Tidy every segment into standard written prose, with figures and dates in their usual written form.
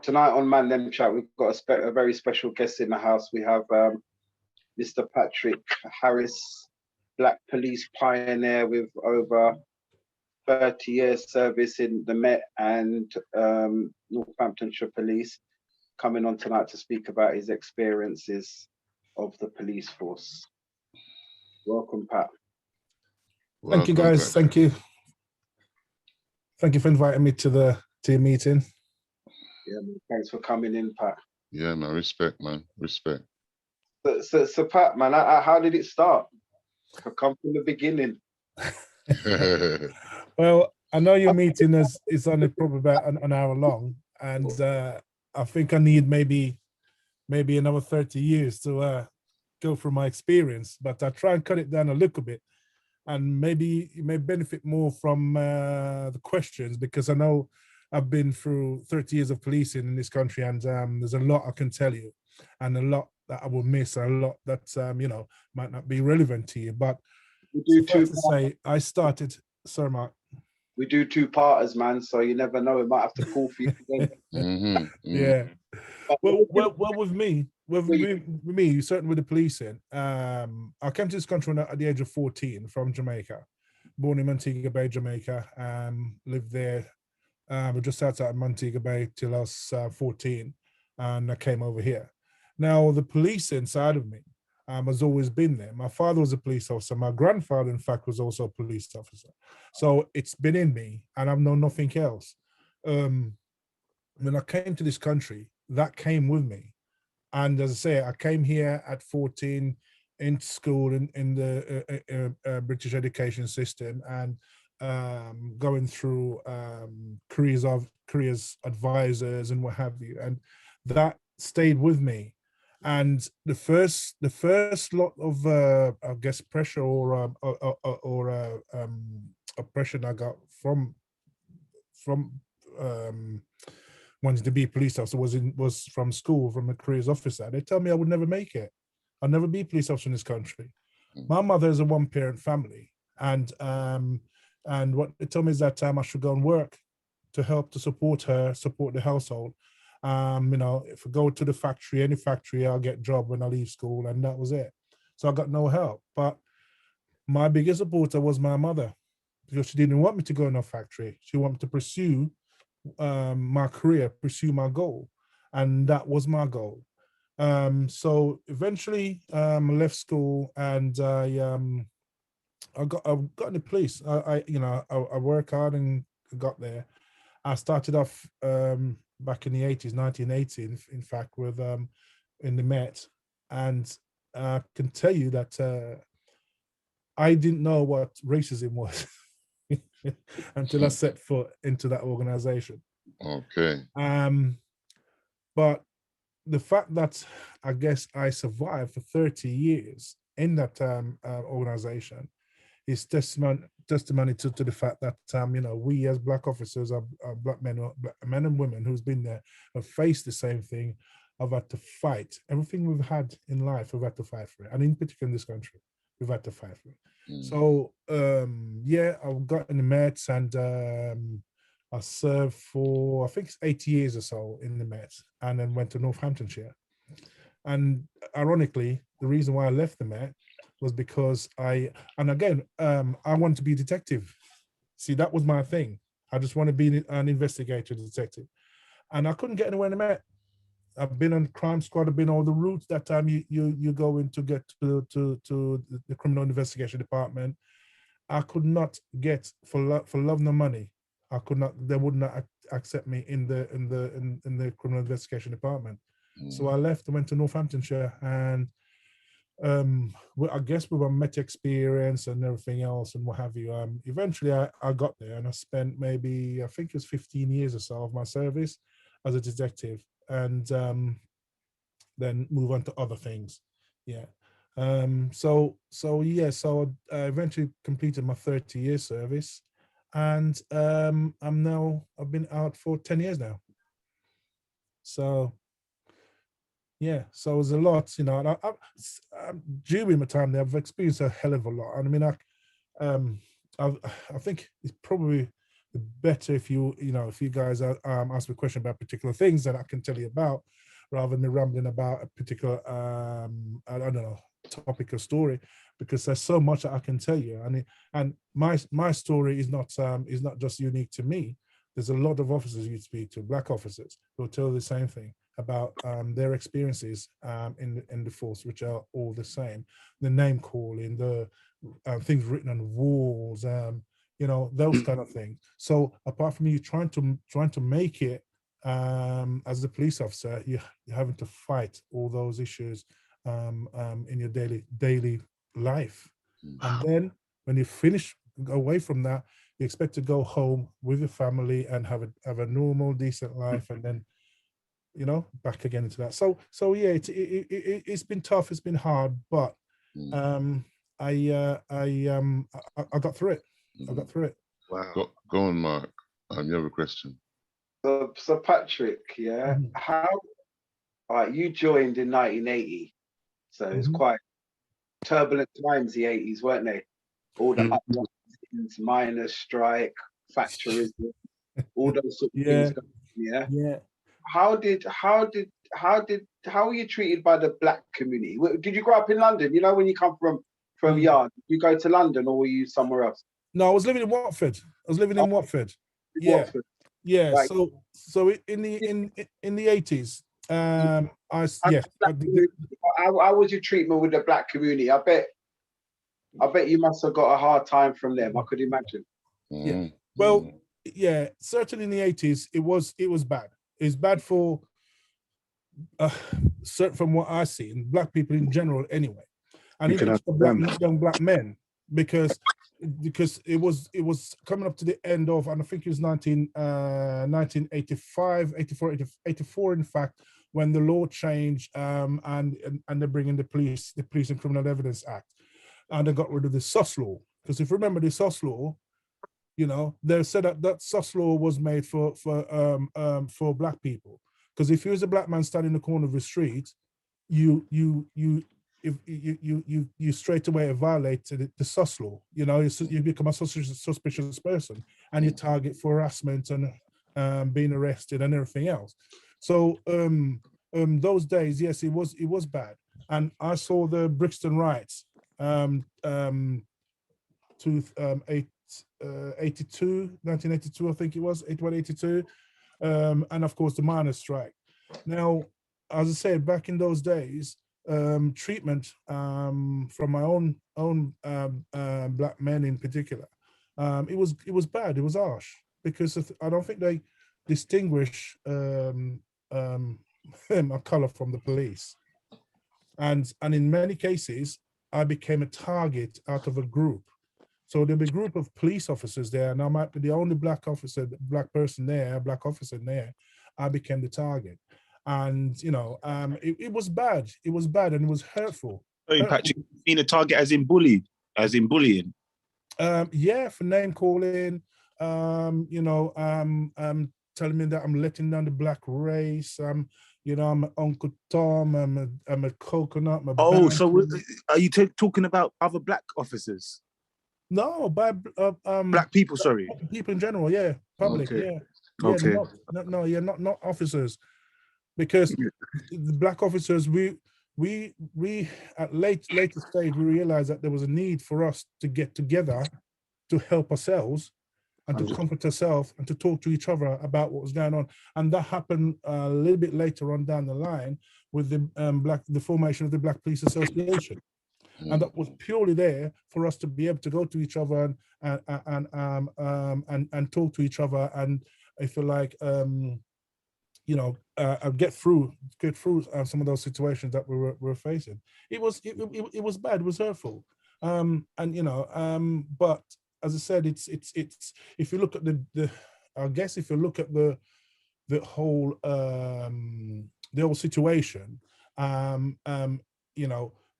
Tonight on Man Them Chat, we've got a very special guest in the house. We have Mr. Patrick Harris, Black police pioneer with over 30 years service in the Met and Northamptonshire Police, coming on tonight to speak about his experiences of the police force. Welcome, Pat. Thank you, guys. Thank you. Thank you for inviting me to your meeting. Yeah, man, thanks for coming in, Pat. Yeah, man, respect, man, respect. So Pat, man, how did it start? I come from the beginning. Well, I know your meeting is only probably about an hour long, and I think I need maybe another 30 years to go through my experience, but I try and cut it down a little bit, and maybe you may benefit more from the questions, because I know I've been through 30 years of policing in this country, and there's a lot I can tell you, and a lot that I will miss, and a lot that you know, might not be relevant to you. But suffice to say, I started. Sorry, Mark. We do two-parters, man, so you never know. We might have to call for you again. Yeah. Well, with me, certainly with the policing, I came to this country at the age of 14 from Jamaica, born in Montego Bay, Jamaica. Lived there just outside of Montego Bay till I was 14, and I came over here. Now, the policing side of me has always been there. My father was a police officer. My grandfather, in fact, was also a police officer. So it's been in me, and I've known nothing else. When I came to this country, that came with me. And as I say, I came here at 14 in school in the British education system, and going through careers advisors and what have you. And that stayed with me. And the first lot of I guess pressure or oppression I got from wanting to be a police officer was from school, from a careers officer. They tell me I would never make it. I'll never be a police officer in this country. My mother is a one-parent family, and what they told me is that I should go and work to help to support the household. You know, if I go to the factory, any factory, I'll get a job when I leave school, and that was it. So I got no help. But my biggest supporter was my mother, because she didn't want me to go in a factory. She wanted me to pursue my career, pursue my goal, and that was my goal. So eventually, I left school, and I got in the police. I worked hard and got there. I started off back in the 80s, 1980, in fact, with in the Met, and I can tell you that I didn't know what racism was until I set foot into that organization. Okay. But the fact that I guess I survived for 30 years in that organization is testimony to the fact that you know, we as black officers are black men and women who's been there, have faced the same thing. I've had to fight everything we've had in life. We've had to fight for it, and in particular in this country, we've had to fight for it. So yeah, I've got in the Mets, and I served for, I think it's 8 years or so in the Mets, and then went to Northamptonshire. And ironically, the reason why I left the Met was because I wanted to be a detective. See, that was my thing. I just want to be an investigator, detective. And I couldn't get anywhere in the Met. I've been on crime squad, I've been all the routes that time you go in to get to the criminal investigation department. I could not get, for love nor money, I could not, they would not accept me in the criminal investigation department. So I left and went to Northamptonshire, and I guess with my Met experience and everything else and what have you, eventually I got there, and I spent maybe, I think it was 15 years or so of my service as a detective, and then move on to other things. Yeah. So I eventually completed my 30-year service, and I've been out for 10 years now. So yeah, so it was a lot, you know, and I during my time there, I've experienced a hell of a lot. And I mean, I think it's probably the better if you guys ask me a question about particular things that I can tell you about, rather than me rambling about a particular I don't know, topic or story, because there's so much that I can tell you. And my story is not just unique to me. There's a lot of officers you speak to, black officers, who will tell the same thing about their experiences in the force, which are all the same. The name calling, the things written on walls, those kind of things. So apart from you trying to make it as a police officer, you're having to fight all those issues in your daily life. And then when you finish away from that, you expect to go home with your family and have a normal, decent life, and then back again into that. So yeah, it's been tough, it's been hard, but I got through it. I got through it. Wow. Go on, Mark. You have a question. So Patrick, yeah, how? All right, you joined in 1980, so it's quite turbulent times, the 80s, weren't they? All the uprisings, miners' strike, factories, all those sort of things. Yeah. How were you treated by the black community? Did you grow up in London? You know, when you come from Yard, you go to London, or were you somewhere else? No, I was living in Watford. Yeah. Watford. Yeah. Right. So in the 80s, how was your treatment with the black community? I bet you must have got a hard time from them. I could imagine. Yeah. Well, yeah, certainly in the 80s, it was bad. It's bad for certain, from what I see, and black people in general anyway. And even young black men, because it was coming up to the end of, and I think it was 1985, 84, in fact, when the law changed, and they're bringing the Police and Criminal Evidence Act, and they got rid of the SOS law. Because if you remember the SOS law, they said that SOS law was made for black people. Because if you was a black man standing in the corner of the street, you straight away violated the SOS law. You become a suspicious person, and you target for harassment and being arrested and everything else. So those days, yes, it was bad. And I saw the Brixton riots, 1982, I think it was 81, 82, and of course the miners' strike. Now, as I said, back in those days, treatment from my own black men in particular, it was bad. It was harsh, because I don't think they distinguish a color from the police, and in many cases, I became a target out of a group. So there'll be a group of police officers there, and I might be the only black person there, black officer there. I became the target. And it was bad. It was bad, and it was hurtful. Patrick, being a target as in bullying? Yeah, for name calling, telling me that I'm letting down the black race. I'm Uncle Tom. I'm a coconut. So are you talking about other black officers? No, by black people. Sorry, people in general. Yeah, public. Okay. Yeah. Okay. Not officers. Because the black officers, we at later stage, we realized that there was a need for us to get together to help ourselves and to comfort ourselves and to talk to each other about what was going on. And that happened a little bit later on down the line with the formation of the Black Police Association. And that was purely there for us to be able to go to each other and talk to each other, and if you like, get through some of those situations that we were facing. It was bad. It was hurtful, but as I said, it's if you look at the whole situation,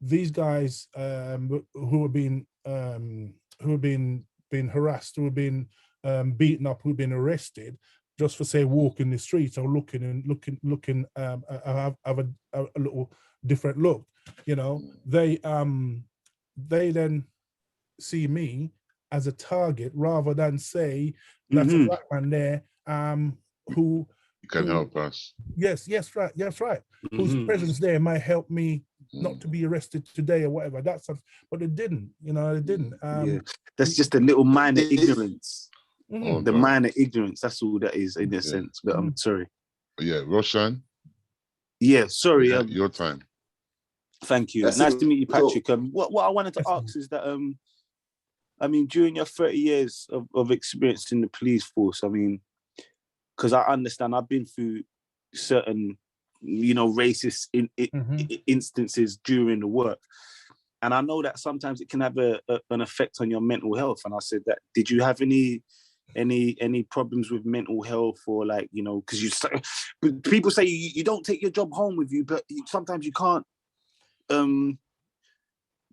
these guys who have been harassed, who have been beaten up, who've been arrested just for, say, walking the streets or looking have a little different look, they then see me as a target rather than say that's a black man there who You can help us. yes, right, whose presence there might help me not to be arrested today or whatever. But it didn't, it didn't. Yeah, that's just a little minor ignorance. Oh, The God. minor ignorance, that's all that is in a sense. But I'm sorry. Yeah, Roshan. Yeah, sorry. Your time. Thank you. Nice to meet you, Patrick. What I wanted to ask is that I mean, during your 30 years of experience in the police force, I mean, because I understand I've been through certain, racist instances during the work. And I know that sometimes it can have an effect on your mental health. And I said that, did you have any problems with mental health, or like, because people say you don't take your job home with you, but sometimes you can't.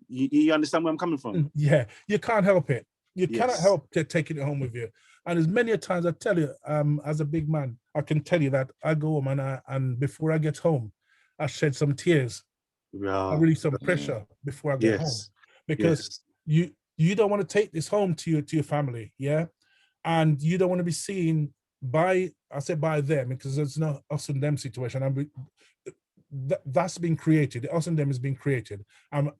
You understand where I'm coming from? Yeah, you can't help it. You cannot help taking it home with you. And as many a times I tell you, as a big man, I can tell you that I go home and before I get home, I shed some tears. I release some pressure before I get home, because you don't want to take this home to your family, and you don't want to be seen by them, because it's not us and them situation. That's been created. The us and them has been created, and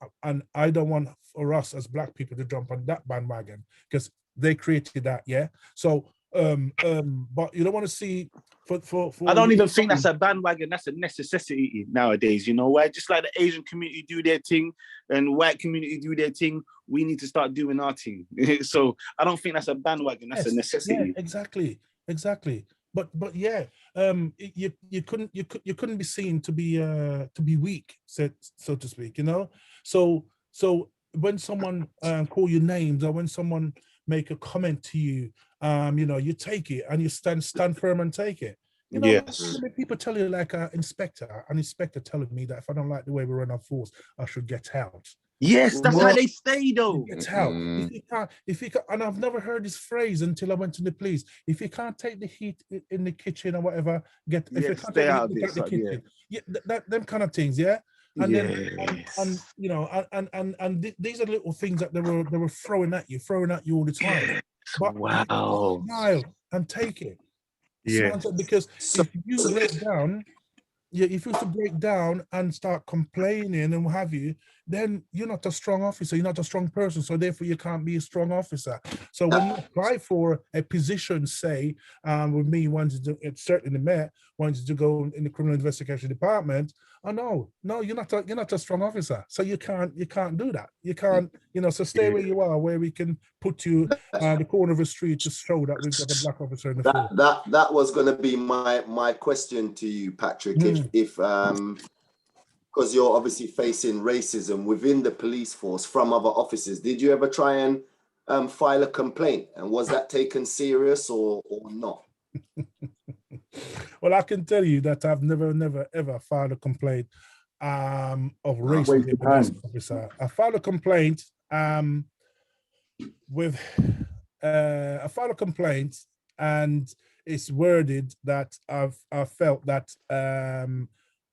I don't want for us as black people to jump on that bandwagon because they created that. So but you don't want to see for I don't even think that's a bandwagon. That's a necessity nowadays. Where just like the Asian community do their thing and white community do their thing, we need to start doing our thing. So I don't think that's a bandwagon. That's a necessity. Yeah, exactly. But you couldn't be seen to be weak, so to speak. So when someone call you names, or when someone make a comment to you, you take it and you stand firm and take it. People tell you, like an inspector telling me that if I don't like the way we run our force, I should get out. Yes, that's how they stay, though. Get out. If you can't, and I've never heard this phrase until I went to the police. If you can't take the heat in the kitchen or whatever, if you can't stay out of the kitchen. Them kind of things, And then these are little things that they were throwing at you all the time. But wow. Smile and take it. Yeah. Because if you break down, if you to break down and start complaining and what have you, then you're not a strong officer, you're not a strong person, so therefore you can't be a strong officer. So when you apply for a position, say, with me wanted to, certainly the Met wanted to go in the criminal investigation department, no, you're not a strong officer, so you can't do that. You can't, so stay where you are, where we can put you the corner of a street to show that we've got a black officer in the force. That was going to be my question to you, Patrick. If because you're obviously facing racism within the police force from other officers, did you ever try and file a complaint, and was that taken serious or not? Well, I can tell you that I've never ever filed a complaint of racism against an officer. I filed a complaint and it's worded that I felt that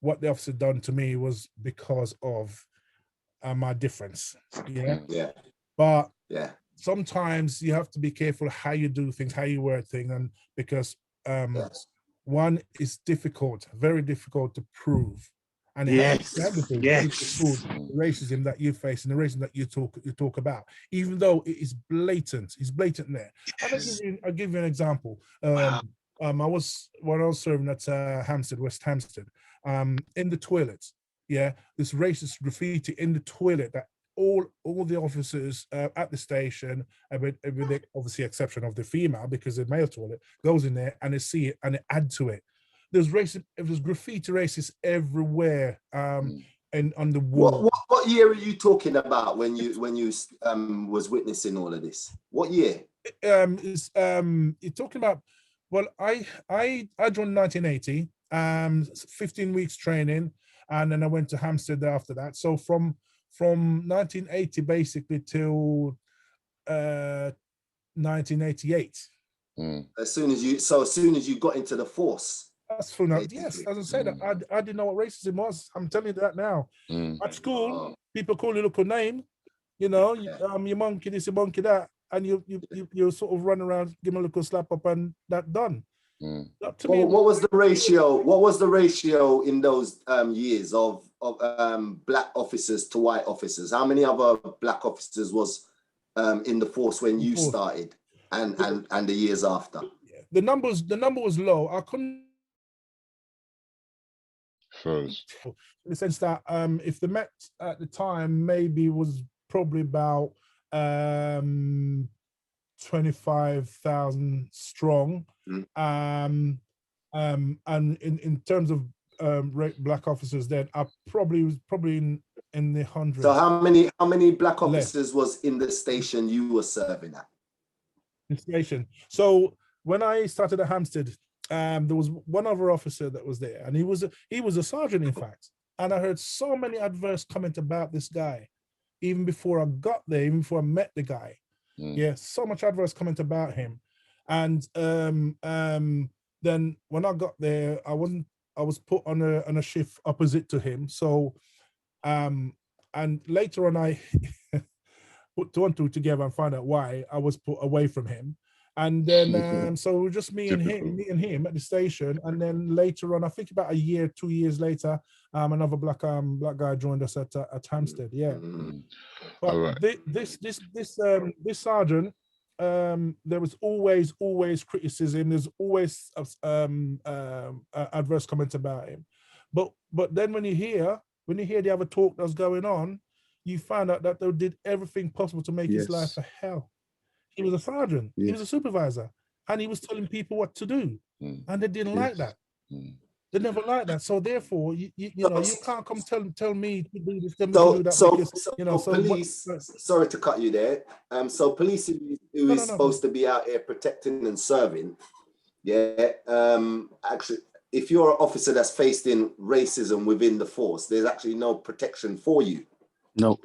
what the officer done to me was because of my difference. But sometimes you have to be careful how you do things, how you word things, and because one is difficult, very difficult to prove. And the racism that you face and the racism that you talk about, even though it is blatant, there. I'll give you an example. When I was serving at West Hampstead, in the toilets, this racist graffiti in the toilet that all the officers at the station, with the obviously exception of the female, because the male toilet goes in there and they see it and they add to it. There's graffiti racists everywhere, and on the wall. What year are you talking about when you was witnessing all of this? What year? You're talking about. Well, I joined 1980. 15 weeks training, and then I went to Hampstead after that. So from 1980 basically till 1988. As soon as you got into the force. That's true. Yes, as I said, I didn't know what racism was. I'm telling you that now. At school, people call you a local name. You monkey this, you monkey that. and you sort of run around, give them a little slap up, and that done. To me, what was the ratio? What was the ratio in those years of black officers to white officers? How many other black officers was in the force when you started, and the years after? The number was low. I couldn't. Froze. In the sense that if the Met at the time maybe was probably about 25,000 strong, and in terms of black officers, then I probably was in the hundreds. So how many black officers was in the station you were serving at? The station. So when I started at Hampstead, there was one other officer that was there, and he was a sergeant, in fact. And I heard so many adverse comments about this guy, even before I got there, even before I met the guy. Yeah, so much adverse comment about him. And then when I got there, I was put on a shift opposite to him. So and later on, I put two and two together and find out why I was put away from him. And then so it was just me and him at the station. And then later on, I think about 2 years later, another black guy joined us at Hampstead. Yeah. But All right. this sergeant, there was always criticism. There's always adverse comments about him. But then when you hear the other talk that's going on, you find out that they did everything possible to make his life a hell. He was a sergeant, he was a supervisor, and he was telling people what to do, and they didn't like that. They never liked that. So therefore, you know, you can't come tell me to do this, to do that. Police. Sorry to cut you there. So police who is supposed to be out here protecting and serving, actually, if you're an officer that's facing racism within the force, there's actually no protection for you. No.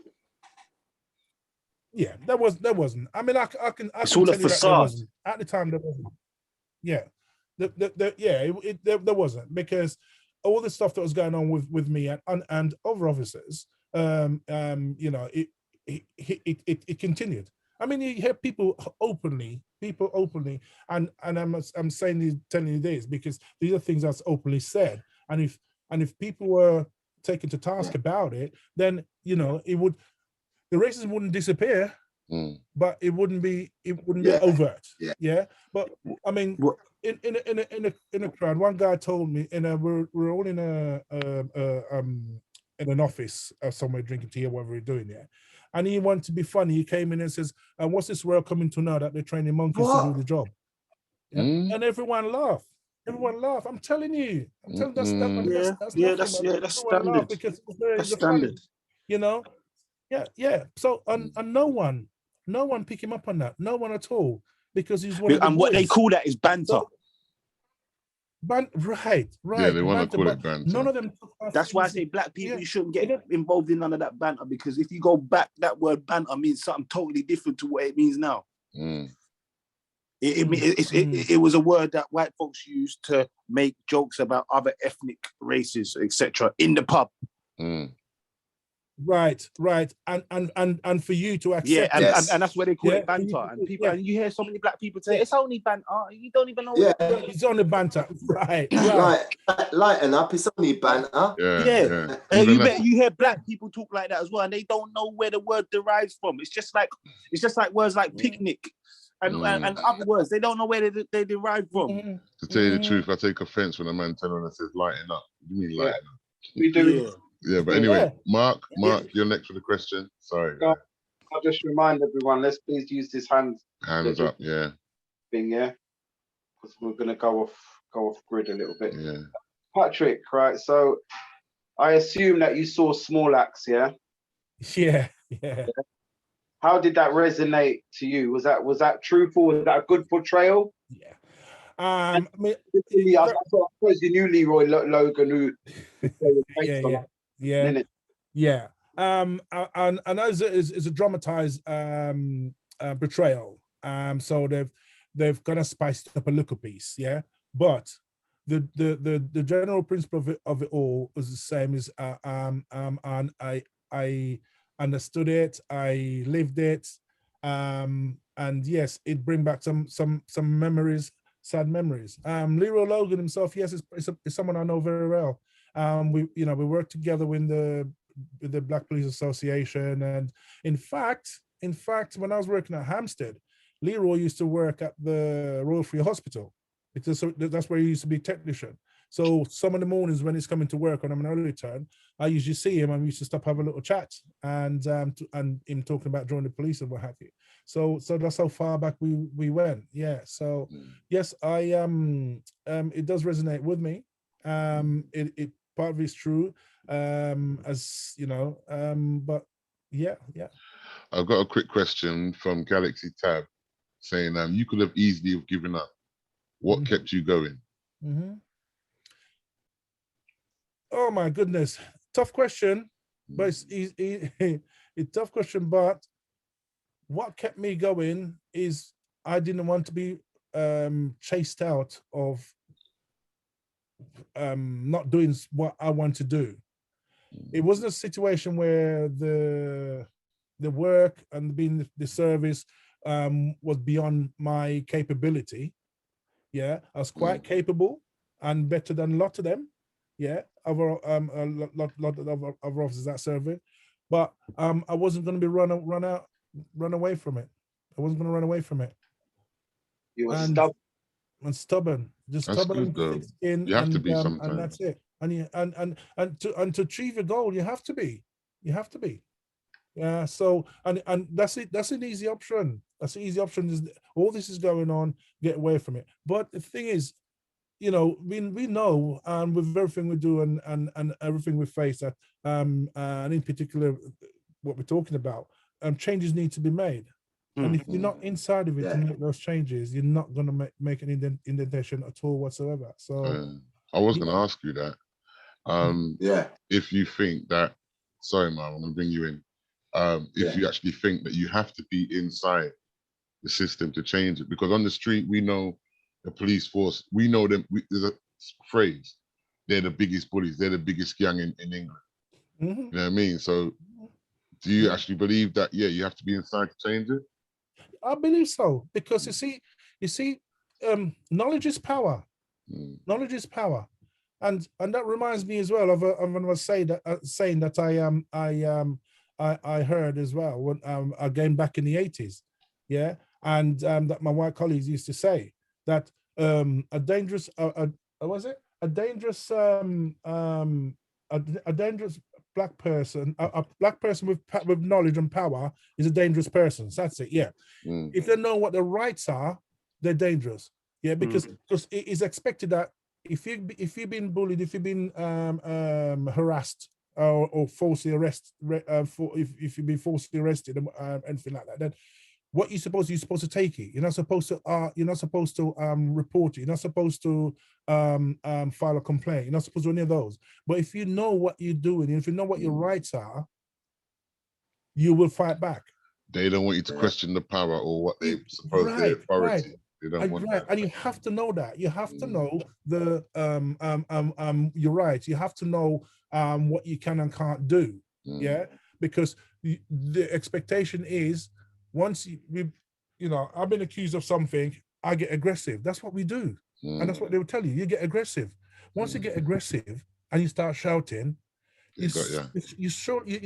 Yeah, there wasn't. I mean, I can. It's all a facade. At the time, there wasn't. Yeah, there wasn't, because all the stuff that was going on with me and other officers, you know, it continued. I mean, you hear people openly, and I'm telling you this because these are things that's openly said, and if people were taken to task about it, then you know the racism wouldn't disappear, but it wouldn't be overt. Yeah. But I mean, in a crowd, one guy told me, and we're all in an office somewhere drinking tea or whatever we're doing there, and he wanted to be funny. He came in and says, "And what's this world coming to now that they're training monkeys to do the job?" Yeah? And everyone laughed. I'm telling you. That's standard. Because it's standard. You know. Yeah. So and no one pick him up on that. No one at all, because he's one. And what they call that is banter. So, right. Yeah, they want to call it banter. None of them. That's why I say black people, you shouldn't get involved in none of that banter, because if you go back, that word banter means something totally different to what it means now. It was a word that white folks used to make jokes about other ethnic races, etc., in the pub. Right, and for you to accept, and that's where they call it banter. And people, and you hear so many black people say it's only banter. You don't even know. It's only banter. Right. Lighten up. It's only banter. Yeah. You hear black people talk like that as well, and they don't know where the word derives from. It's just like words like picnic and other words. They don't know where they derive from. To tell you the truth, I take offense when a man tells me and says lighten up. You mean lighten up? We do. Yeah, but anyway, Mark, you're next for the question. Sorry. I'll just remind everyone, let's please use this hands up, thing, because we're gonna go off grid a little bit. Yeah. Patrick, right? So I assume that you saw Small Axe, yeah? Yeah. How did that resonate to you? Was that truthful? Was that a good portrayal? Yeah. I mean, I suppose you knew Leroy Logan, who Yeah. And as is a dramatized portrayal. So they've kind of spiced up a little piece, yeah. But the general principle of it all was the same as and I understood it, I lived it, and yes, it bring back some memories, sad memories. Leroy Logan himself, yes, is someone I know very well. We work together with the Black Police Association, and in fact, when I was working at Hampstead, Leroy used to work at the Royal Free Hospital, because that's where he used to be technician. So some of the mornings when he's coming to work on an early return, I usually see him and we used to stop, have a little chat, and him talking about joining the police and what have you. So that's how far back we went. Yeah. So yes, it does resonate with me. It part of it's true. As you know, but yeah. I've got a quick question from Galaxy Tab saying, you could have easily have given up. What kept you going? Oh my goodness, tough question, but it's tough question. But what kept me going is I didn't want to be chased out of not doing what I want to do. It wasn't a situation where the work and being the service was beyond my capability. Yeah, I was quite capable and better than a lot of them. Yeah, a lot of other officers that serving, but I wasn't going to be run away from it. I wasn't going to run away from it. You were stubborn. And stubborn, just That's stubborn good, and thick skin. You have to be and sometimes. that's it. And to achieve a goal, you have to be. Yeah. So and that's it. That's an easy option. That's an easy option. Is all this is going on? Get away from it. But the thing is, we know, and with everything we do and everything we face, that and in particular what we're talking about, changes need to be made. And if you're not inside of it to make those changes, you're not going to make an indentation at all whatsoever. So I was going to ask you that. If you think that, sorry, man, I'm going to bring you in. If you actually think that you have to be inside the system to change it, because on the street, we know the police force, we know them. There's a phrase, they're the biggest bullies, they're the biggest gang in England. You know what I mean? So do you actually believe that, you have to be inside to change it? I believe so, because you see, knowledge is power. Knowledge is power, and that reminds me as well of a saying that I heard as well when again back in the 80s, and that my white colleagues used to say that a dangerous black person, a black person with knowledge and power is a dangerous person. So that's it. Yeah. If they know what their rights are, they're dangerous. Yeah, because it is expected that if you've been bullied, if you've been harassed or falsely arrested, if you've been falsely arrested and anything like that, then what you're supposed to take it. You're not supposed to report it. You're not supposed to file a complaint. You're not supposed to do any of those. But if you know what you're doing, if you know what your rights are, you will fight back. They don't want you to question the power or what they suppose their authority. They don't want that. And you have to know that. You have to know the your rights. You have to know what you can and can't do. Yeah, because the expectation is, once I've been accused of something, I get aggressive. That's what we do. And that's what they will tell you. You get aggressive. Once you get aggressive and you start shouting, you certainly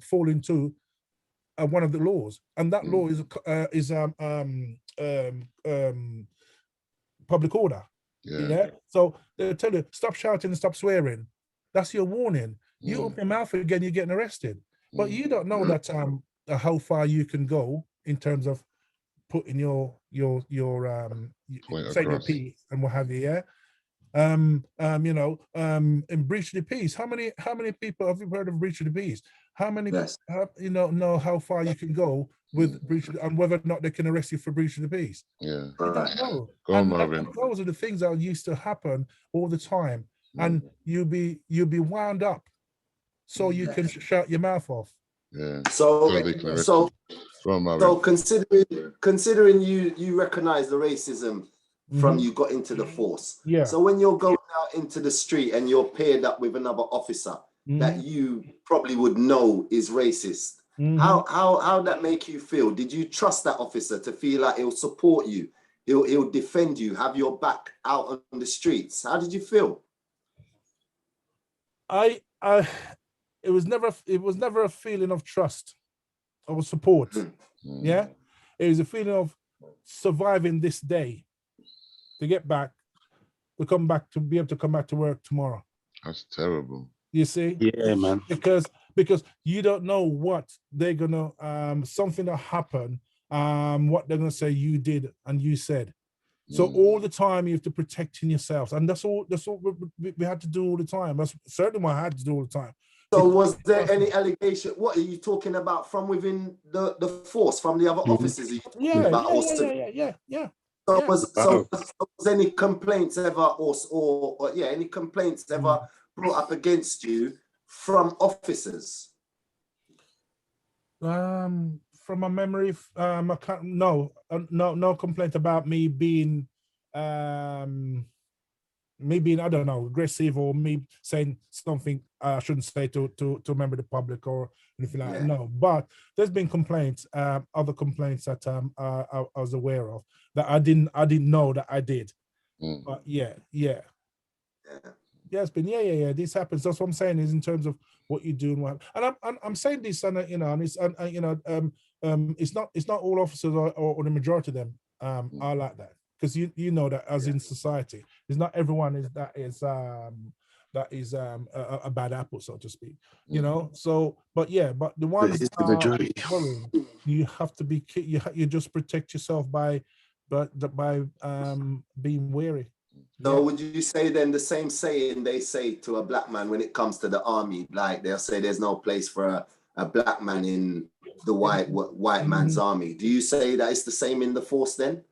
fall into one of the laws. And that law is public order. Yeah. So they'll tell you, stop shouting and stop swearing. That's your warning. You open your mouth again, you're getting arrested. But you don't know that how far you can go in terms of putting your saying your piece and what have you. In breach of the peace. How many people have you heard of breach of the peace? How many know how far you can go with breach and whether or not they can arrest you for breach of the peace? Yeah. You don't know. Go on, Marvin. Those are the things that used to happen all the time, and you'll be wound up so you can shut your mouth off. Yeah. So considering you recognize the racism from you got into the force. Yeah. So when you're going out into the street and you're paired up with another officer that you probably would know is racist, How that make you feel? Did you trust that officer to feel like he'll support you, he'll defend you, have your back out on the streets? How did you feel? It was never a feeling of trust or support. Yeah, it was a feeling of surviving this day, to get back, to be able to come back to work tomorrow. That's terrible. You see? Yeah, man. Because you don't know what they're gonna something that happened, what they're gonna say you did and you said. So all the time you have to protecting yourselves, and that's all we had to do all the time. That's certainly what I had to do all the time. So was there any allegation? What are you talking about from within the force, from the other officers? Yeah. So was any complaints ever, or any complaints ever brought up against you from officers? From my memory, I can't. No complaint about me being I don't know, aggressive, or me saying something I shouldn't say to a member of the public or anything like that. No, but there's been complaints, other complaints that I was aware of that I didn't know that I did. But yeah. It's been this happens. That's what I'm saying, is in terms of what you do and what. And I'm saying this, and and it's it's not all officers or the majority of them are like that. Because you know that as in society, it's not everyone is a bad apple, so to speak. You know. So, but the ones the majority. You have to be. You just protect yourself by being wary. So would you say then the same saying they say to a black man when it comes to the army, like they'll say there's no place for a black man in the white man's army? Do you say that it's the same in the force then?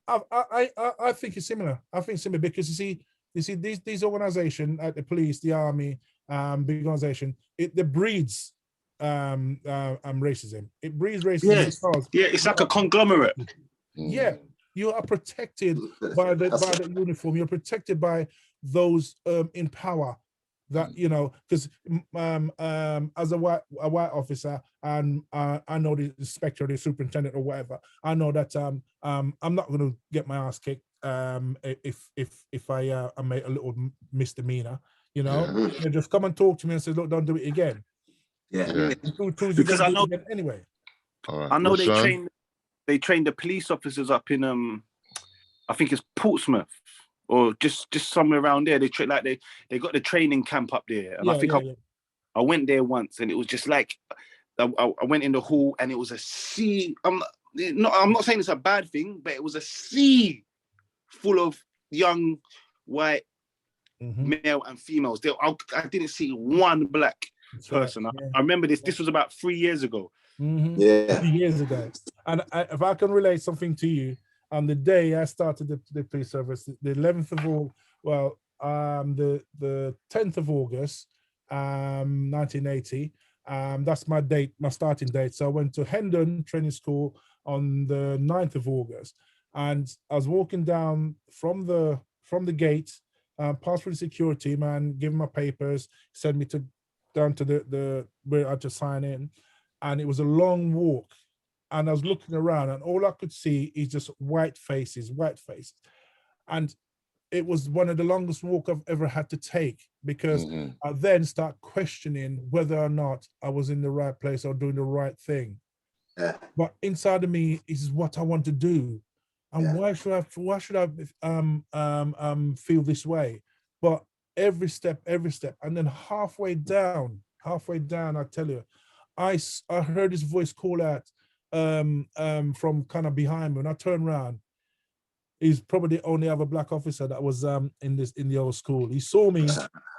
I think it's similar. I think similar because you see these organizations, the police, the army, big organization, it breeds racism. It breeds racism because it's like a conglomerate. Yeah, you are protected by the uniform. You're protected by those in power. That because as a white officer, and I know the inspector, the superintendent, or whatever, I know that I'm not going to get my ass kicked if I made a little misdemeanor. They just come and talk to me and say, look, don't do it again. Because I know anyway. Right. I know they train the police officers up in I think it's Portsmouth. Or just somewhere around there. They got the training camp up there, and I think I went there once, and it was just like I went in the hall, and it was a sea. I'm not saying it's a bad thing, but it was a sea full of young white male and females. I didn't see one black person. I remember this. This was about 3 years ago. 3 years ago, and if I can relate something to you. On the day I started the police service, the 11th of August, the 10th of August, 1980, that's my date, my starting date. So I went to Hendon Training School on the 9th of August, and I was walking down from the gate, passed through the security man, give him my papers, sent me down to the where I had to sign in, and it was a long walk. And I was looking around, and all I could see is just white faces. And it was one of the longest walks I've ever had to take, because I then start questioning whether or not I was in the right place or doing the right thing. But inside of me is what I want to do. And why should I feel this way? But every step, and then halfway down, I tell you, I heard this voice call out, from kind of behind me. When I turned around, he's probably the only other black officer that was in the old school. He saw me,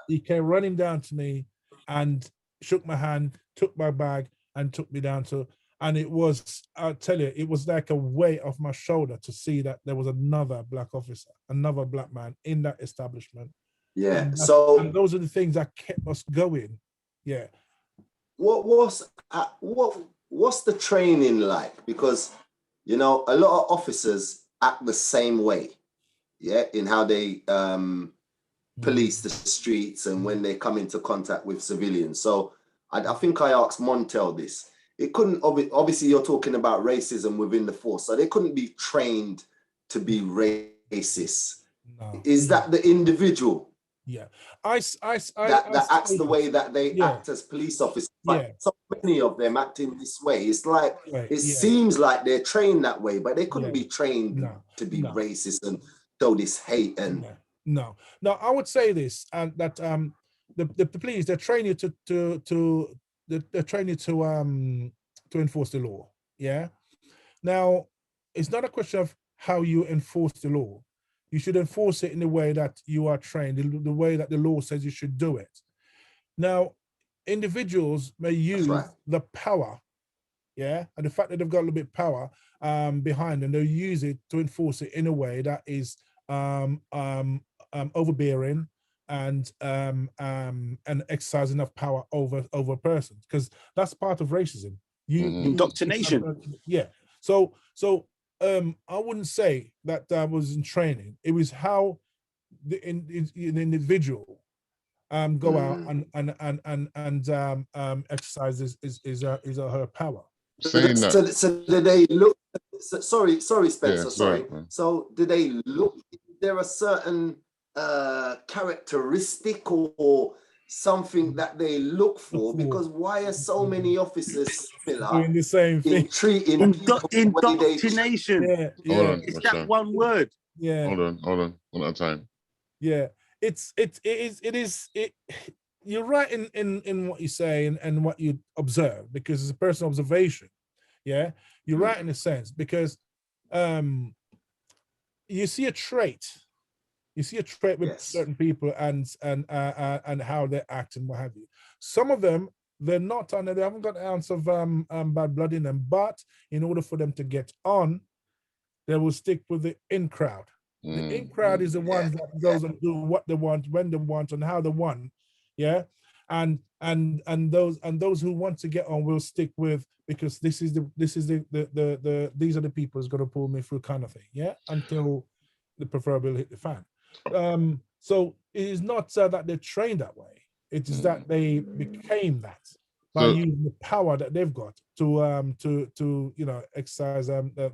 he came running down to me and shook my hand, took my bag, and took me down to. And it was, I tell you, it was like a weight off my shoulder to see that there was another black officer, another black man in that establishment. Yeah. And those are the things that kept us going. Yeah. What's the training like? Because, a lot of officers act the same way, in how they police the streets and when they come into contact with civilians. So I think I asked Montel this. it couldn't, obviously you're talking about racism within the force, so they couldn't be trained to be racist. No. Is that the individual? Yeah. That acts the way that they act as police officers. Like so many of them acting this way. It's like, it seems like they're trained that way, but they couldn't be trained to be racist and show this hate and no. I would say this, and that the police, they train you they train you to enforce the law. Yeah. Now, it's not a question of how you enforce the law. You should enforce it in the way that you are trained, the way that the law says you should do it. Now, individuals may use the power, and the fact that they've got a little bit of power behind them, they'll use it to enforce it in a way that is overbearing and exercise enough power over a person, because that's part of racism. Indoctrination. So I wouldn't say that was in training. It was how the individual go out and exercise his or her power. So do they look? Sorry, Spencer. Sorry. So do they look? Is there a certain characteristic or something that they look for? Because why are so many officers doing the same thing? Treating indoctrination. It's that one word. Hold on. One at a time. It is. You're right in what you say and what you observe, because it's a personal observation. You're right in a sense, because you see a trait. You see a trait with certain people and how they act and what have you. Some of them, they're not on. They haven't got an ounce of bad blood in them, but in order for them to get on, they will stick with the in crowd. The in crowd is the ones that goes and do what they want, when they want, and how they want. And those who want to get on will stick with, because these are the people who's going to pull me through, kind of thing. Until the proverbial hit the fan. So it is not that they're trained that way. It is that they became that by using the power that they've got to exercise the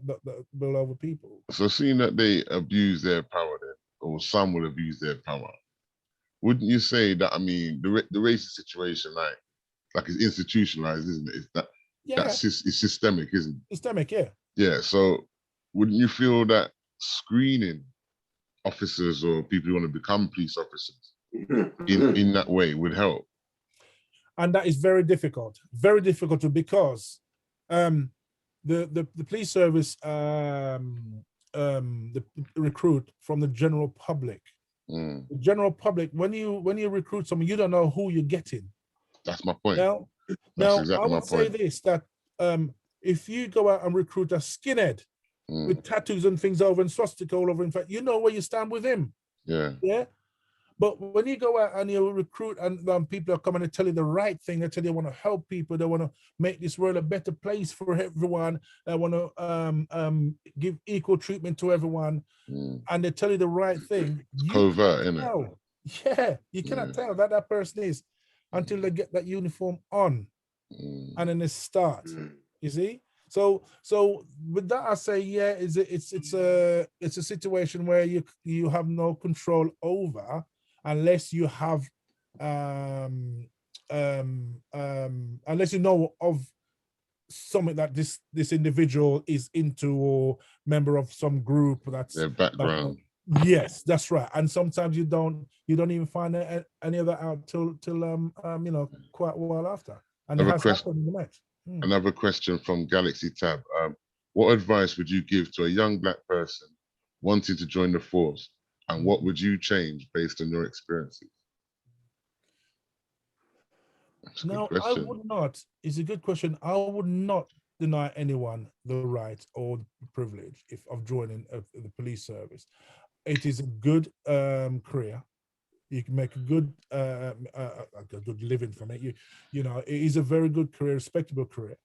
will over people. So seeing that they abuse their power, then, or some will abuse their power, wouldn't you say that? I mean, the racist situation, like it's institutionalized, isn't it? It's systemic, isn't it? Systemic, So wouldn't you feel that screening officers or people who want to become police officers in that way would help? And that is very difficult because the police service the recruit from the general public. The general public, when you recruit someone, you don't know who you're getting. That's my point. Now exactly I would say this, that if you go out and recruit a skinhead with tattoos and things over and swastika all over, in fact, you know where you stand with him. But when you go out and you recruit and people are coming to tell you the right thing, they tell you they want to help people, they want to make this world a better place for everyone, they want to give equal treatment to everyone, and they tell you the right thing. It's covert, isn't it? You cannot tell that person is until they get that uniform on, and then they start. You see? So with that, I say, it's a situation where you have no control over, unless you have unless you know of something that this individual is into, or member of some group that's their background. Yes, that's right. And sometimes you don't even find any of that out till quite a while after. And it has happened in the match. Another question from Galaxy Tab. What advice would you give to a young Black person wanting to join the force, and what would you change based on your experiences? No, I would not. It's a good question. I would not deny anyone the right or the privilege of joining the police service. It is a good career. You can make a good living from it. You know, it is a very good career, respectable career.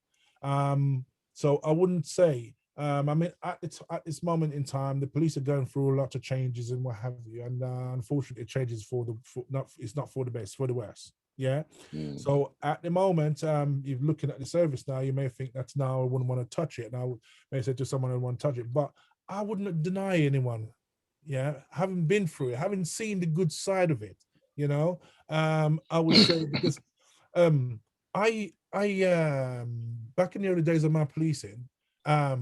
So I wouldn't say. I mean, at this moment in time, the police are going through a lot of changes and what have you, and unfortunately, it changes it's not for the best, for the worse. Yeah. So at the moment, you're looking at the service now, you may think that's now I wouldn't want to touch it. And I may say to someone I want to touch it, but I wouldn't deny anyone, having been through it, having seen the good side of it, I would say because I back in the early days of my policing, I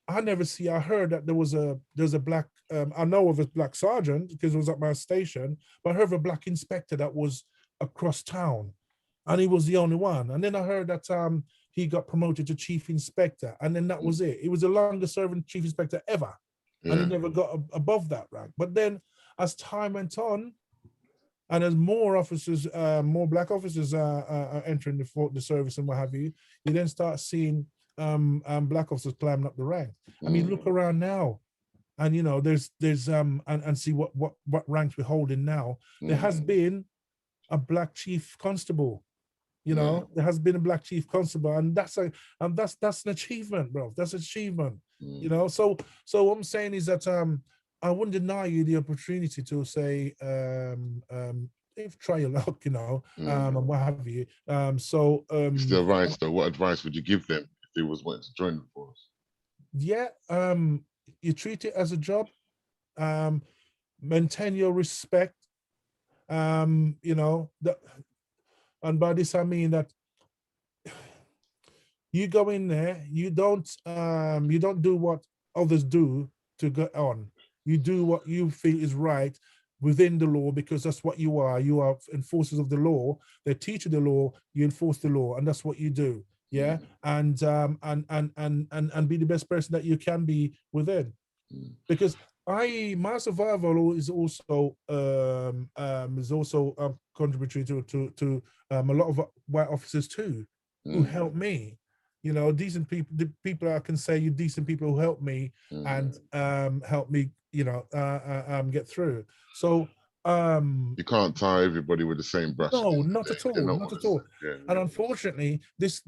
heard that there's a black, I know of a black sergeant because it was at my station, but I heard of a black inspector that was across town, and he was the only one. And then I heard that he got promoted to chief inspector, and then that was it. He was the longest serving chief inspector ever, and he never got above that rank. But then as time went on, and as more officers, more black officers are entering the service and what have you, you then start seeing black officers climbing up the rank. I mean, look around now, and there's and see what ranks we're holding now. There has been a black chief constable, there has been a black chief constable, and that's an achievement, bro. That's an achievement, So what I'm saying is that I wouldn't deny you the opportunity to say if try your luck, and what have you. It's the advice though. What advice would you give them if they was wanting to join the force? Yeah, you treat it as a job, maintain your respect, and by this I mean that you go in there, you don't do what others do to go on. You do what you feel is right within the law, because that's what you are. You are enforcers of the law. They teach you the law, you enforce the law, and that's what you do. Yeah, and be the best person that you can be within, because my survival is also contributory to a lot of white officers too, who help me. Decent people, the people I can say you decent people who help me and help me, get through. So you can't tie everybody with the same brush. No, not at all, not at all. And unfortunately, this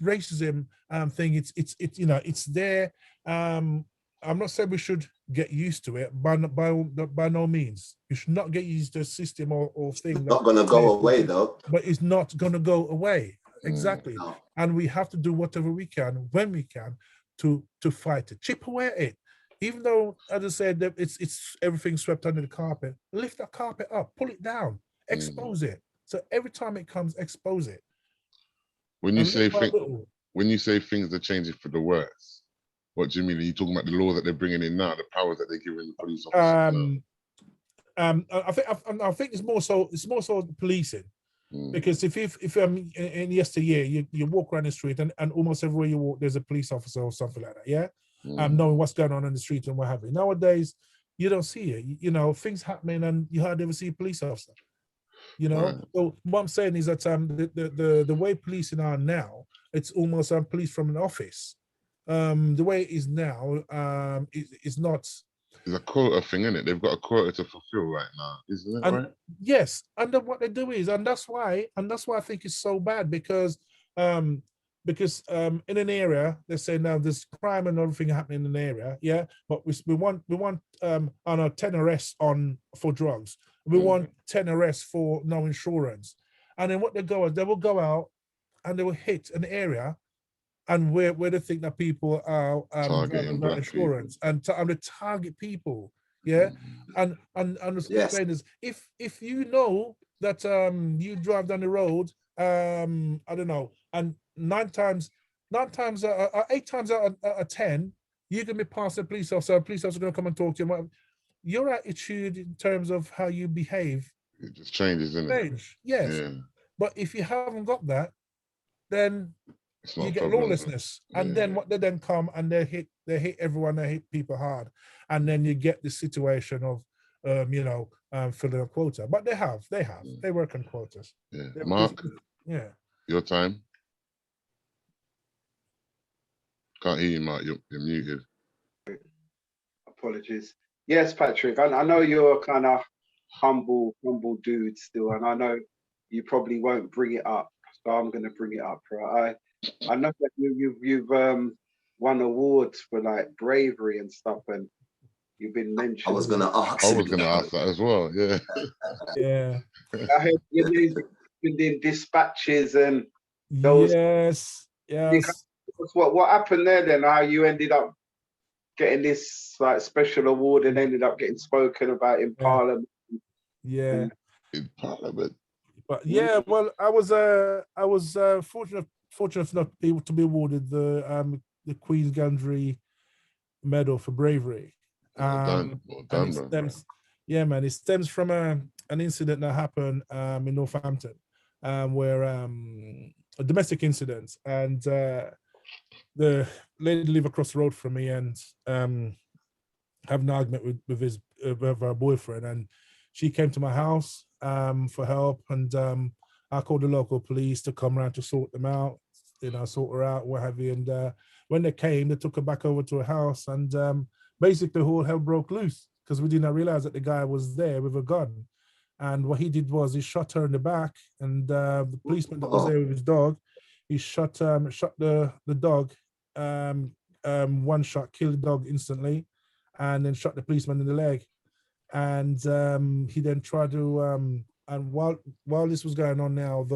racism thing, it's there. I'm not saying we should get used to it, by no means. You should not get used to a system or thing. It's not going to go away, though. But it's not going to go away. Exactly. No. And we have to do whatever we can, when we can, to fight it, chip away at it. Even though, as I said, that it's everything swept under the carpet, lift that carpet up, pull it down, expose it. So every time it comes, expose it. When you say things are changing for the worse, what do you mean? Are you talking about the law that they're bringing in now, the powers that they're giving the police officers now? I think it's more so policing. Because if in yesteryear you walk around the street and almost everywhere you walk there's a police officer or something like that, knowing what's going on in the street and what have you. Nowadays you don't see it. Things happening and you hardly ever see a police officer. Right. So what I'm saying is that the way policing are now, it's almost police from an office. The way it is now is not. There's a quota thing, isn't it? They've got a quota to fulfill right now, isn't it? Right? Yes, and then what they do is, and that's why I think it's so bad, because in an area, they say now there's crime and everything happening in an area, but we want 10 arrests for drugs. We want 10 arrests for no insurance, and then what they will go out and they will hit an area. And where they think that people are targeting insurance and they target people, and the thing is, if you know that you drive down the road, I don't know, and 8 times out of 10, you're gonna be passing a police officer. A police officer gonna come and talk to you. Your attitude in terms of how you behave, it just changes, isn't it? Yes, but if you haven't got that, then you get lawlessness, and then what they then come and they hit everyone, they hit people hard, and then you get the situation of filling a quota. But they work on quotas. Mark, your time. Can't hear you, Mark. You're muted. Apologies. Yes, Patrick. I know you're a kind of humble dude still, and I know you probably won't bring it up, so I'm going to bring it up. Right? I know that you've won awards for like bravery and stuff, and you've been mentioned. I was gonna ask that as well. Yeah. Yeah. I heard your name. in dispatches and those. Yes, yes. What happened there then? How you ended up getting this like special award and ended up getting spoken about in Parliament? Yeah. In Parliament. But yeah, well, I was fortunate enough to be awarded the Queen's Gandry Medal for bravery. Well done, And it man. stems, yeah, man, it stems from an incident that happened in Northampton, where a domestic incident, and the lady lived across the road from me, and have an argument with her boyfriend, and she came to my house for help, and I called the local police to come around to sort them out, sort her out, what have you. And when they came, they took her back over to her house, and basically all hell broke loose because we did not realize that the guy was there with a gun. And what he did was he shot her in the back, and the policeman that was there with his dog, he shot the dog, one shot, killed the dog instantly, and then shot the policeman in the leg. And he then tried to and while this was going on now,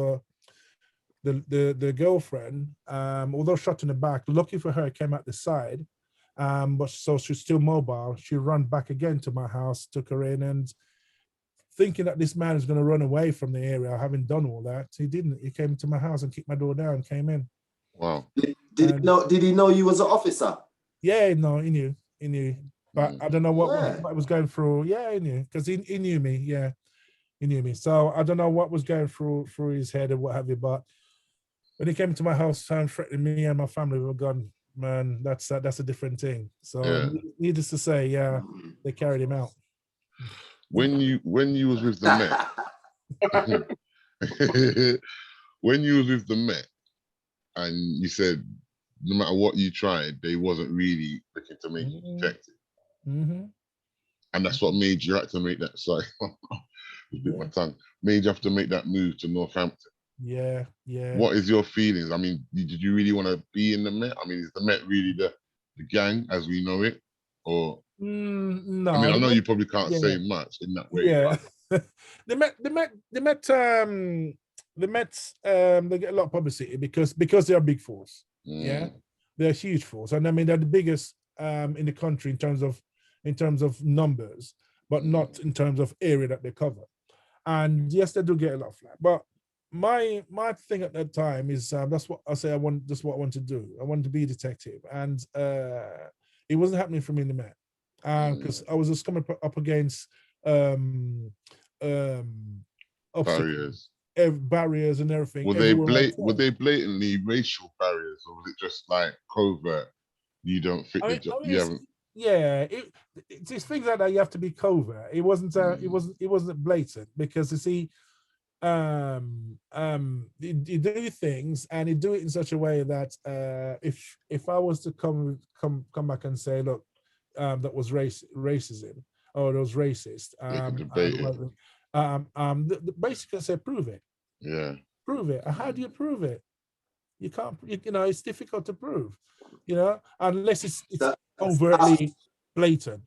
the girlfriend, although shot in the back, lucky for her, came out the side, but so she's still mobile. She ran back again to my house, took her in, and thinking that this man is going to run away from the area, having done all that, he didn't. He came to my house and kicked my door down, came in. Wow. Did he know you was an officer? Yeah, no, he knew. But I don't know what was going through. Yeah, he knew, because he knew me. Yeah, he knew me. So I don't know what was going through his head and what have you. But when he came to my house threatening me and my family with a gun, man, that's a different thing. So needless to say, yeah, they carried him out. When you was with the Met, when you was with the Met, and you said no matter what you tried, they wasn't really looking to make you detective. And that's what made you have to make that. Sorry, bit my tongue. Made you have to make that move to Northampton. Yeah. What is your feelings? I mean, did you really want to be in the Met? I mean, is the Met really the gang as we know it, or? No. I mean, I know you probably can't say much in that way. Yeah. the Met, they get a lot of publicity because they're a big force. Yeah, they're a huge force, and I mean they're the biggest in the country in terms of numbers, but not in terms of area that they cover. And yes, they do get a lot of flack. But my thing at that time is that's what I say. That's what I want to do. I wanted to be a detective, and it wasn't happening for me in the Met. Because I was just coming up against barriers and everything. Were they blatantly racial barriers, or was it just like covert? You don't fit the job. You haven't. Yeah, it's things like that. You have to be covert. It wasn't. It wasn't blatant, because you see, you do things and you do it in such a way that if I was to come back and say, look, that was racism, or it was racist. Basically say, prove it. Yeah. Prove it. How do you prove it? You can't. It's difficult to prove. Unless it's overtly blatant.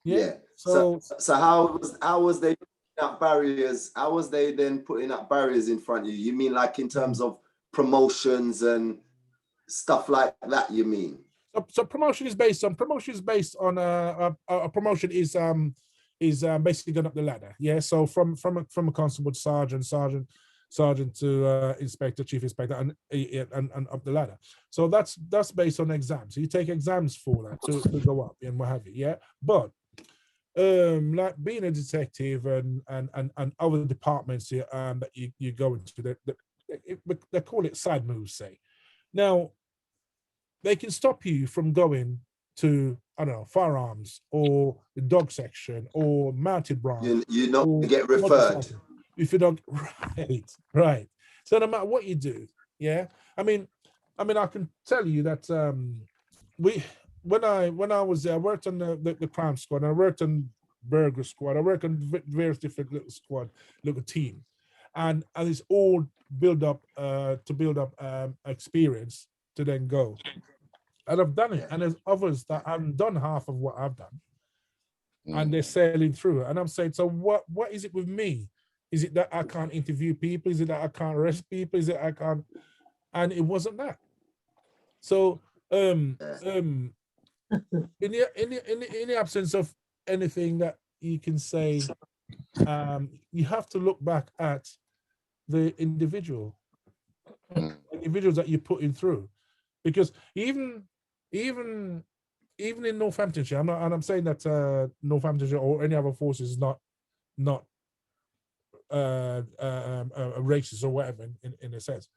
Yeah. So how was they putting up barriers? How was they then putting up barriers in front of you? You mean like in terms of promotions and stuff like that? You mean? So promotion is based on a promotion is basically going up the ladder. Yeah. So from a constable to sergeant to inspector, chief inspector, and up the ladder. So that's based on exams. So you take exams for that to go up and what have you. Yeah. But like being a detective and other departments that you go into, they call it side moves. Say now. They can stop you from going to, I don't know, firearms or the dog section or mounted branch. You're not going to get referred. If you don't, right. So no matter what you do, yeah. I mean, I can tell you that when I was there, I worked on the crime squad, I worked on burger squad, I worked on various different little team, and it's all build up experience to then go. And I've done it, and there's others that haven't done half of what I've done, and they're sailing through it. And I'm saying, so what is it with me Is it that I can't interview people? Is it that I can't arrest people? Is it I can't? And it wasn't that. So in the absence of anything that you can say, you have to look back at the individuals that you're putting through, because even in Northamptonshire, I'm saying that Northamptonshire or any other force is not a racist or whatever in a sense,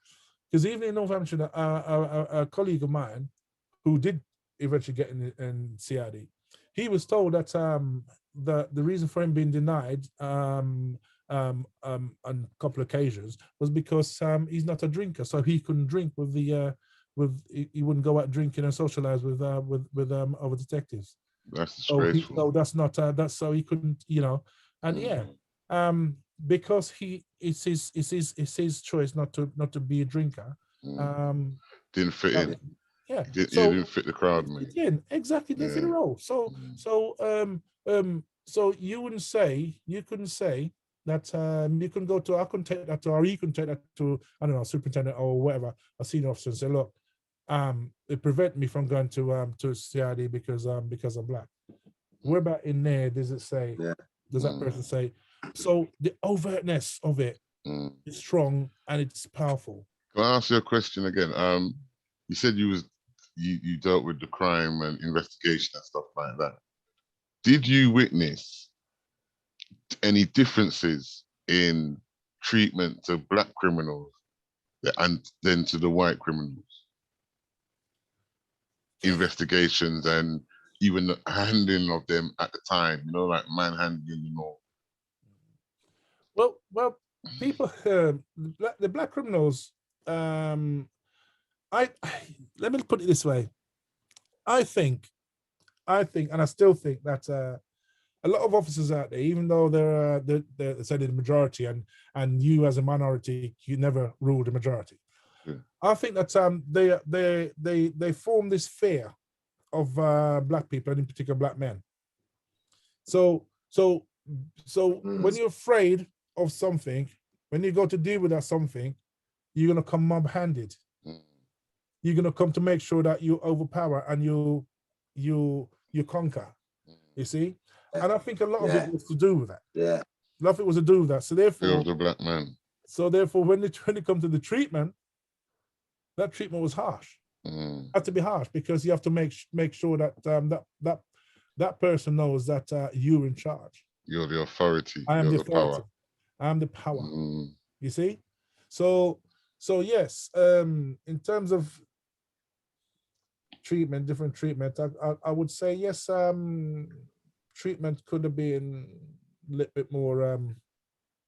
because even in Northamptonshire, a colleague of mine who did eventually get in CID, he was told that the reason for him being denied on a couple of occasions was because he's not a drinker, so he couldn't drink with the he wouldn't go out drinking and socialize with other detectives. That's disgraceful. So that's not that's so he couldn't, and because it's his choice not to be a drinker. Didn't fit in. Yeah, you didn't fit the crowd, man. It didn't exactly didn't fit the role. So so you couldn't say that you can go to, I couldn't take that to, or you can take that to, I don't know, superintendent or whatever, a senior officer, and say, look, it prevent me from going to CID because I'm black. Where about in there does it say? Does that person say? So the overtness of it is strong and it's powerful. Can I ask you a question again? You said you dealt with the crime and investigation and stuff like that. Did you witness any differences in treatment to black criminals and then to the white criminals? Investigations and even the handling of them at the time, like manhandling and all. Well, people, the black criminals, let me put it this way. I think, and I still think that a lot of officers out there, even though they're said the majority, and you as a minority, you never rule the majority. Yeah. I think that they form this fear of black people, and in particular black men. So when you're afraid of something, when you go to deal with that something, you're gonna come mob-handed. You're gonna come to make sure that you overpower and you conquer. You see, and I think a lot of it was to do with that. Yeah, a lot of it was to do with that. So therefore, the black man. So therefore, when it come to the treatment, that treatment was harsh. Had to be harsh because you have to make sure that that person knows that you're in charge. You're the authority. I am the authority. Power. I am the power. You see, so yes. In terms of treatment, different treatment, I would say yes. Treatment could have been a little bit more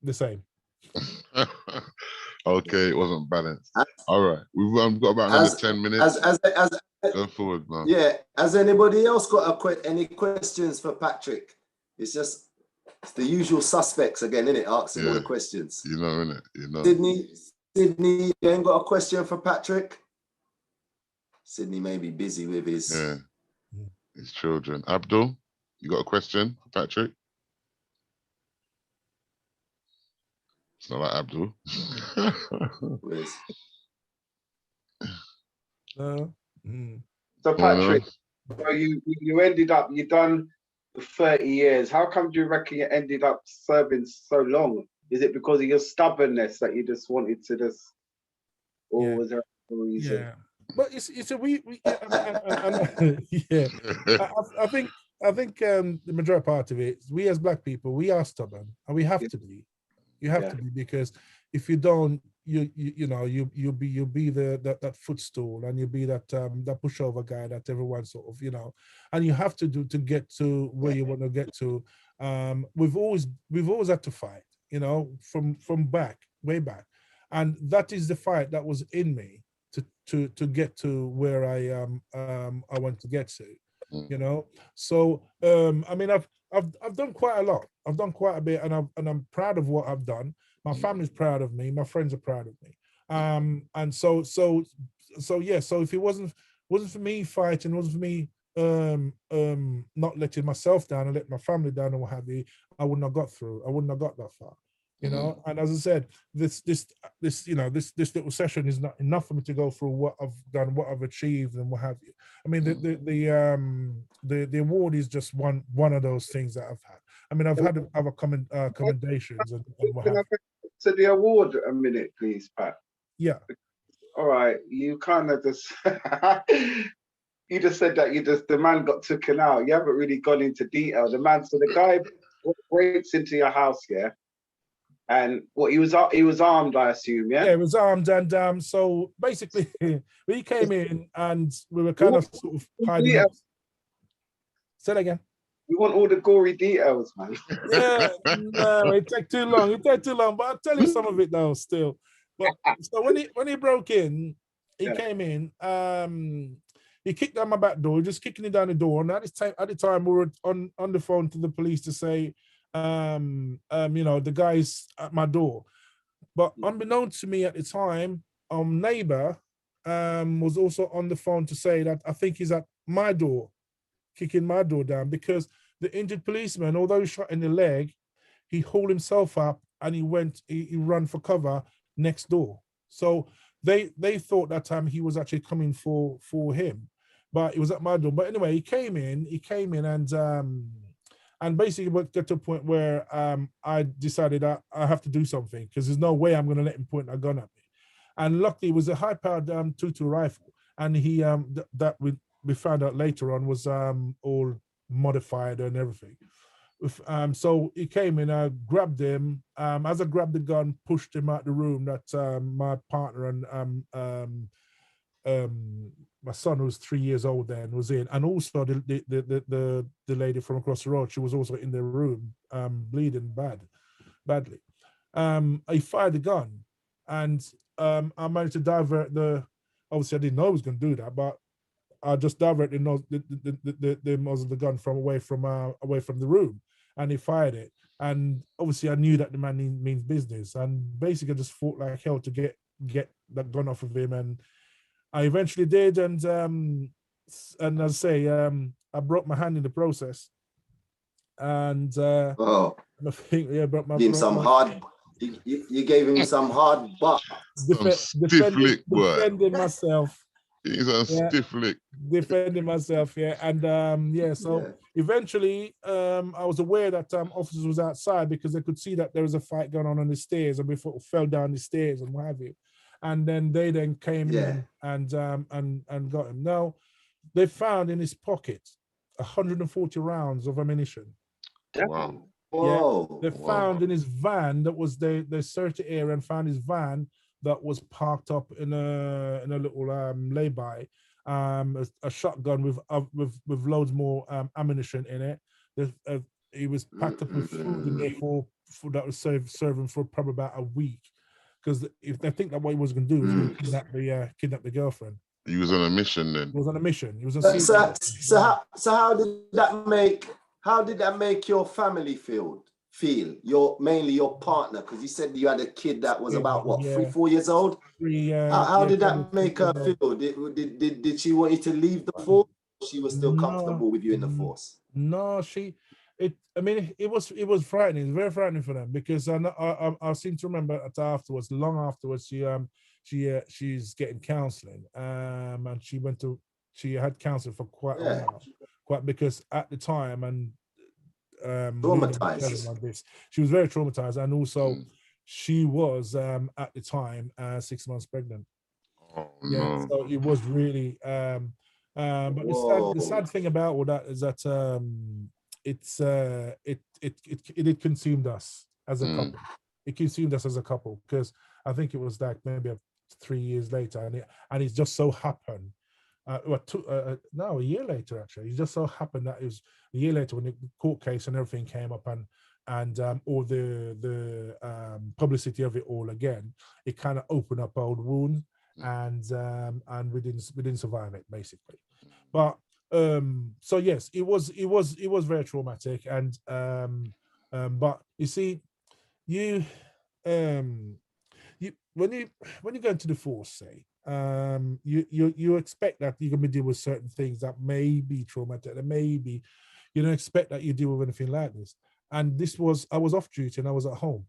the same. Okay, it wasn't balanced. All right, we've got about another 10 minutes. Go forward, man. Yeah. Has anybody else got any questions for Patrick? It's the usual suspects again, isn't it? Asking all the questions. You know, innit? You know. Sydney, you ain't got a question for Patrick? Sydney may be busy with his children. Abdul, you got a question for Patrick? It's not like Abdul. So Patrick, so you ended up, you done 30 years. How come do you reckon you ended up serving so long? Is it because of your stubbornness that you just wanted to just, or was there a reason? Yeah, but it's a I think the majority part of it, we as black people, we are stubborn, and we have to be. You have to be, because if you don't, you'll be that footstool, and you'll be that pushover guy that everyone sort of, and you have to do to get to where you want to get to. We've always had to fight, from way back, and that is the fight that was in me to get to where I want to get to. So I mean, I've done quite a lot. I've done quite a bit, and I'm proud of what I've done. My family's proud of me. My friends are proud of me. And so yeah. So if it wasn't for me fighting, it wasn't for me not letting myself down and let my family down and what have you, I wouldn't have got through. I wouldn't have got that far. you know. And as I said, this little session is not enough for me to go through what I've done, what I've achieved, and what have you. I mean, the award is just one of those things that I've had. I mean, I've had other commendations and what have you. To the award a minute, please, Pat. Yeah. All right, you kind of just you just said that the man got taken out. You haven't really gone into detail. So the guy breaks into your house, yeah, and what he was armed, I assume, yeah. Yeah, he was armed, and so basically we came in and we were kind of sort of hiding up. Say that again. We want all the gory details, man. Yeah, no, it take too long. But I'll tell you some of it now still. But so when he broke in, he came in. He kicked down my back door, just kicking it down the door. And at the time, we were on the phone to the police to say, the guy's at my door. But unbeknownst to me at the time, neighbor was also on the phone to say that I think he's at my door, kicking my door down, because the injured policeman, although he shot in the leg, he hauled himself up and he ran for cover next door. So they thought that time he was actually coming for him, but it was at my door. But anyway, he came in and basically got to a point where I decided I have to do something, because there's no way I'm going to let him point a gun at me. And luckily, it was a high-powered .22 rifle, and he that we found out later on was all modified and everything. So he came in, I grabbed him. As I grabbed the gun, pushed him out the room, that my partner and my son, who was 3 years old then, was in, and also the lady from across the road, she was also in the room, bleeding badly. I fired the gun, and I managed to divert obviously I didn't know I was going to do that, but I just diverted the muzzle of the gun from away from the room, and he fired it. And obviously I knew that the man means business, and basically I just fought like hell to get that gun off of him, and I eventually did. And as I say, I broke my hand in the process, and I think broke my. You gave him some hard butt. Defending myself. He's a stiff lick. Defending myself, yeah. And eventually I was aware that officers was outside, because they could see that there was a fight going on the stairs, and we fell down the stairs and what have you. And then they came in and got him. Now, they found in his pocket 140 rounds of ammunition. Wow. Yeah, they found in his van, that was they searched the area and found his van that was parked up in a little lay-by, a shotgun with loads more ammunition in it. He was packed up with food in there for that was serving for probably about a week, because if they think that what he was going to do was going to kidnap the girlfriend. He was on a mission then. He was on a mission. He was on. So how did that make your family feel? Mainly your partner, because you said you had a kid that was about 3-4 years old. How did that make her feel? Did she want you to leave the force? Or she was still comfortable with you in the force? No, it was frightening. It was very frightening for them, because I seem to remember that long afterwards, she's getting counselling, and she had counselling for quite a while, because at the time, and traumatized. Like this, she was very traumatized, and also she was at the time 6 months pregnant. No. So it was really but the sad thing about all that is that it consumed us as a couple. It consumed us as a couple, because I think it was like maybe 3 years later, and it just so happened. A year later, actually. It just so happened that it was a year later when the court case and everything came up, and all the publicity of it all again. It kind of opened up old wounds, and we didn't survive it, basically. But so yes, it was very traumatic, and but you see, you when you go into the force, say, you expect that you're gonna deal with certain things that may be traumatic, that maybe you don't expect that you deal with anything like this. And I was off duty and I was at home,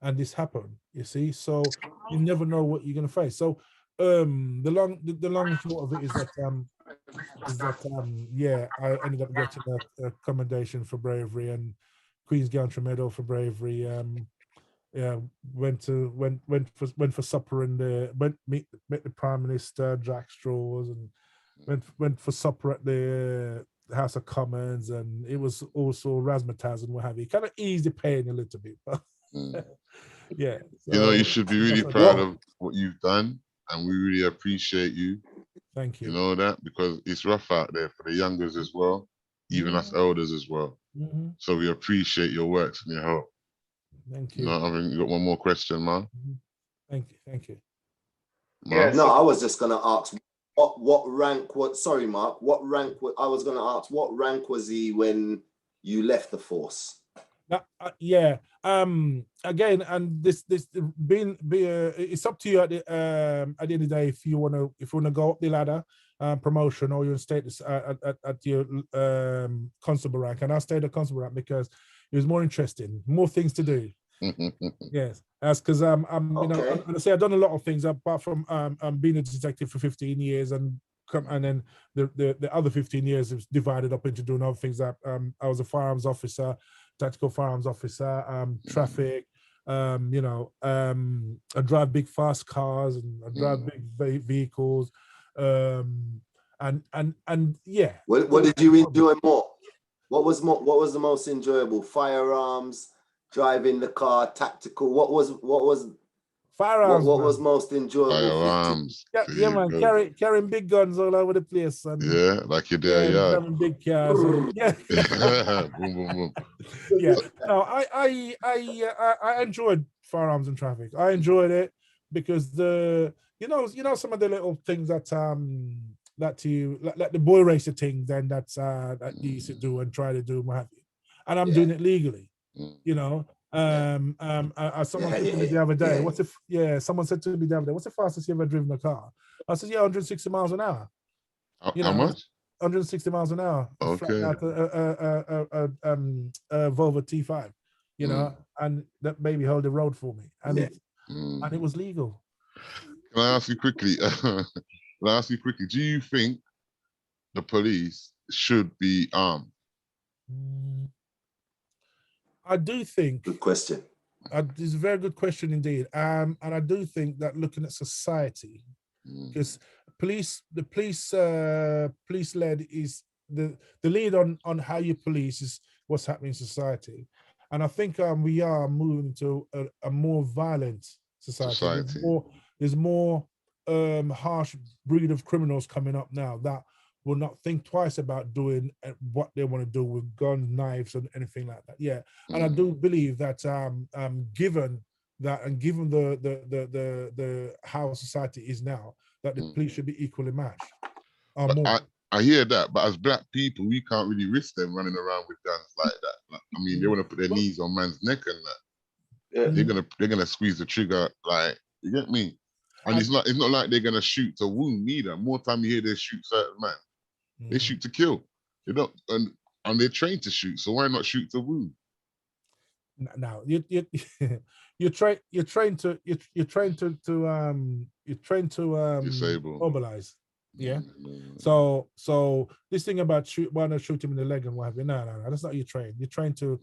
and this happened. You see, so you never know what you're gonna face. So the long and short of it is that yeah, I ended up getting a commendation for bravery and Queen's Gantry Medal for bravery. Yeah, went for supper in met the Prime Minister Jack Straws, and went for supper at the House of Commons, and it was also razzmatazz and what have you. Kind of eased the pain a little bit, but yeah. So, you know, you should be really proud of what you've done, and we really appreciate you. Thank you. You know that, because it's rough out there for the youngers as well, even us elders as well. So we appreciate your works and your help. Thank you. You know, I mean, you got one more question, man? Thank you. Yeah, no, I was just gonna ask what rank was, sorry, Mark, what rank was, I was gonna ask what rank was he when you left the force? Yeah. Again, and this it's up to you at the end of the day if you wanna go up the ladder, promotion, or your status at your constable rank. And I stayed at constable rank because it was more interesting, more things to do. Yes, that's because you know, and I say I've done a lot of things apart from being a detective for 15 years, and then the other 15 years is divided up into doing other things. That I was a firearms officer, tactical firearms officer, traffic. You know, I drive big fast cars and I drive big vehicles, and yeah. What did you enjoy more? What was the most enjoyable? Firearms, driving the car, tactical. What was firearms? What was most enjoyable? Firearms. Yeah, man. Carrying big guns all over the place. And, yeah, like you're there, driving big cars. And, yeah. Boom, boom, boom. Yeah. No, I enjoyed firearms and traffic. I enjoyed it because you know some of the little things that you like the boy racer thing then that you used to do and try to do and what have you. And I'm doing it legally, you know. Someone said to me the other day, someone said to me the other day, what's the fastest you ever driven a car? I said, 160 miles an hour. How much? 160 miles an hour. Okay. A Volvo T5, you know, and that baby held the road for me, and it was legal. Can I ask you quickly? Do you think the police should be armed? I do think. Good question. It's a very good question indeed. And I do think that looking at society, because the police led is the lead on how you police is what's happening in society. And I think we are moving to a more violent society. There's more harsh breed of criminals coming up now that will not think twice about doing what they want to do with guns, knives, and anything like that. Yeah, and I do believe that given that and given the how society is now, that the police should be equally matched. I hear that, but as black people, we can't really risk them running around with guns like that. Like, I mean, they want to put their knees on man's neck and that. Yeah. They're gonna squeeze the trigger, like, you get me? And it's not like they're gonna shoot to wound either. More time you hear they shoot certain man, they shoot to kill. They don't, and they're trained to shoot. So why not shoot to wound? Now you're trained to disable, mobilize. Yeah. So this thing about why not shoot him in the leg and what have you? No, that's not your train. You're trained to.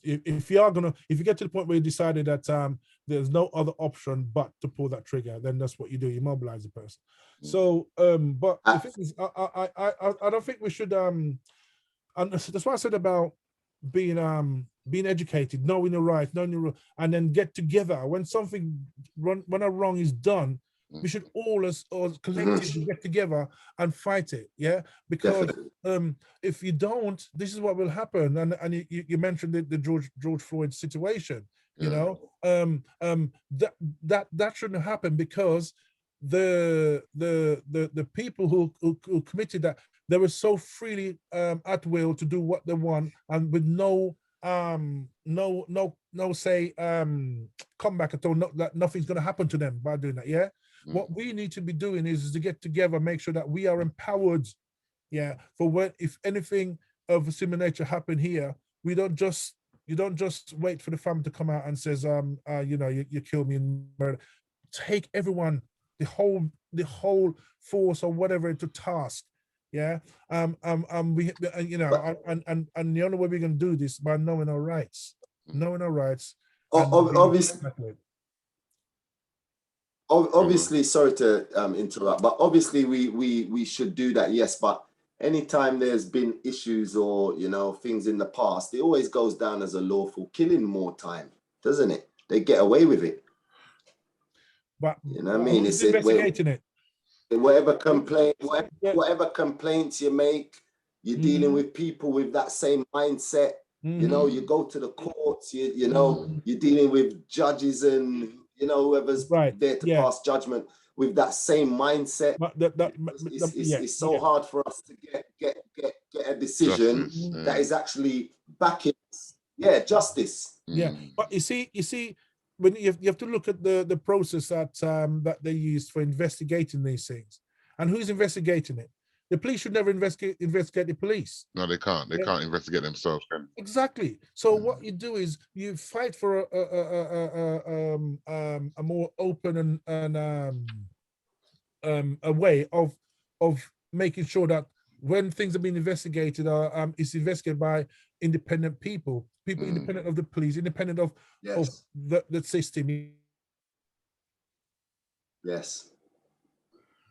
If you get to the point where you decided that there's no other option but to pull that trigger, then that's what you do. You mobilize the person. So, but the thing is, I don't think we should. And that's why I said about being educated, knowing your rights, and then get together when when a wrong is done. We should all as collectively get together and fight it, yeah. Because if you don't, this is what will happen. And you mentioned the George Floyd situation, you know, that shouldn't happen because the people who committed that, they were so freely at will to do what they want and with no say comeback at all. That nothing's going to happen to them by doing that, yeah. What we need to be doing is to get together, make sure that we are empowered, yeah, for when, if anything of a similar nature happen here, we don't just You don't just wait for the family to come out and says, you know, you killed me and murder. Take everyone, the whole force or whatever to task. Yeah. We, you know, and the only way we can do this by knowing our rights, Obviously, sorry to interrupt, but obviously we should do that, yes. But anytime there's been issues or, you know, things in the past, it always goes down as a lawful killing more time, doesn't it? They get away with it. But you know what I mean? It's investigating it. Whatever complaints you make, you're dealing with people with that same mindset. You know, you go to the courts, you know, you're dealing with judges and, you know, whoever's there to pass judgment with that same mindset. But it's so hard for us to get a decision that is actually backing, justice. Yeah, but you see, when you have to look at the process that that they use for investigating these things, and who's investigating it. The police should never investigate the police. No, they can't. They can't investigate themselves, can they? Exactly. So what you do is you fight for a more open and a way of making sure that when things are being investigated, it's investigated by independent people independent of the police, independent of the system. Yes.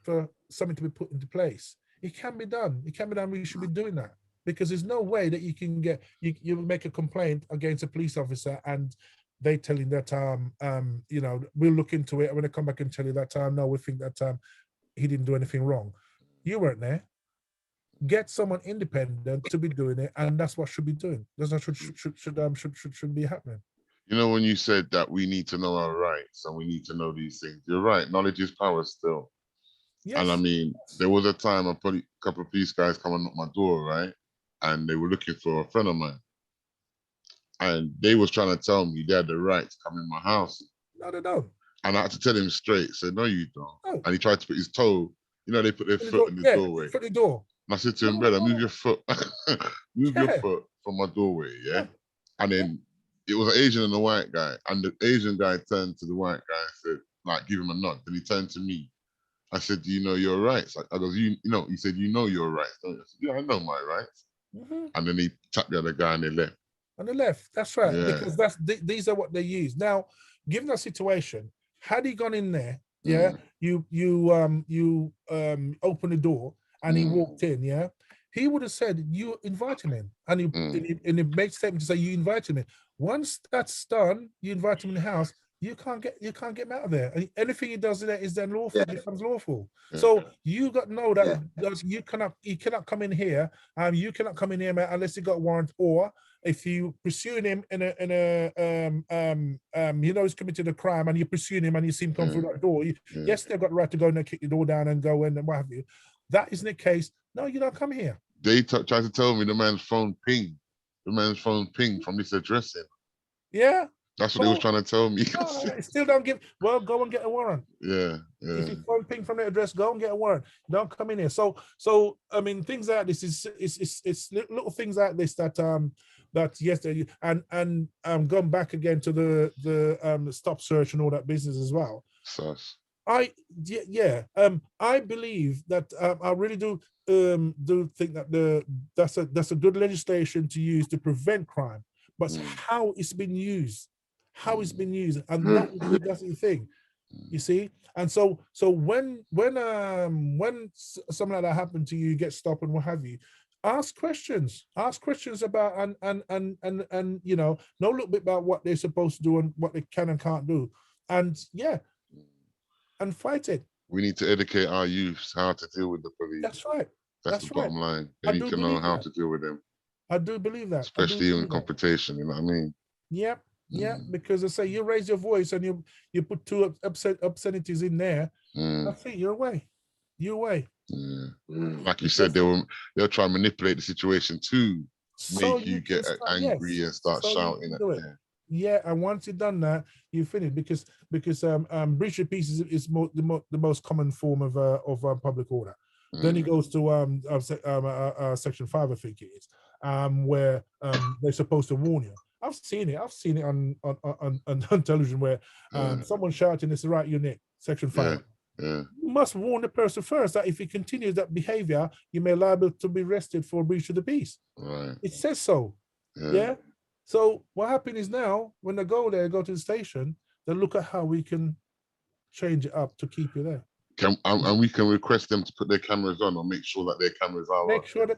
For something to be put into place. It can be done. It can be done. We should be doing that, because there's no way that you can get you make a complaint against a police officer and they tell you that you know, we'll look into it, and when they come back and tell you that no, we think that he didn't do anything wrong. You weren't there. Get someone independent to be doing it, and that's what should be doing. That's what should be happening. You know, when you said that we need to know our rights and we need to know these things, you're right. Knowledge is power still. Yes. And I mean, there was a time a couple of police guys come and knock my door, right? And they were looking for a friend of mine. And they was trying to tell me they had the right to come in my house. No, they don't. And I had to tell him straight, said, no, you don't. Oh. And he tried to put his toe, you know, they put their foot in the doorway. Foot in the door. And I said to him, brother, move your foot, move your foot from my doorway, yeah? And then it was an Asian and a white guy. And the Asian guy turned to the white guy and said, like, give him a nod. Then he turned to me. I said, do you know your rights? I goes, you know, he said, you know your rights, don't you? I said, yeah, I know my rights. And then he tapped the other guy and they left. And they left, that's right. Yeah. Because these are what they use. Now, given that situation, had he gone in there, you open the door and he walked in, he would have said, you invited him. And he made statement to say, you invited him. Once that's done, you invite him in the house, you can't get him out of there. And anything he does in there is then lawful, becomes lawful. So you got to know that you cannot come in here. You cannot come in here, man, unless you got a warrant, or if you pursuing him in a you know, he's committed a crime and you're pursuing him and you see him come through that door. Yes, they've got the right to go in and kick the door down and go in and what have you. That isn't the case. No, you don't come here. They tried to tell me the man's phone pinged. The man's phone pinged from this address. Yeah. That's what they was trying to tell me. No, still don't give. Well, go and get a warrant. Yeah. If you phone ping from the address, go and get a warrant. Don't come in here. So I mean, things like this is little things like this that yesterday and going back again to the stop search and all that business as well. Sus. I believe that I really do think that that's a good legislation to use to prevent crime, but how it's been used. And that's the thing, you see. And so when something like that happened to you, you get stopped and what have you, ask questions about and you know a little bit about what they're supposed to do and what they can and can't do, and and fight it. We need to educate our youths how to deal with the police. That's right. That's the bottom line. They need to know how to deal with them. I do believe that. Especially in confrontation, you know what I mean? Yep. Yeah, because I say you raise your voice and you put two obscenities in there. That's it. You're away. Yeah. Like you said, they'll try and manipulate the situation to make you get angry and start shouting at them. Yeah, and once you've done that, you finish because breach of peace is the most common form of public order. Then it goes to Section 5, I think it is, where they're supposed to warn you. I've seen it on television where someone shouting, "It's the right unit, Section 5." Yeah. You must warn the person first that if he continues that behavior, you may liable to be arrested for breach of the peace. Right. It says so. Yeah. So what happened is now when they go there, go to the station, they look at how we can change it up to keep you there. And we can request them to put their cameras on or make sure that their cameras are make sure that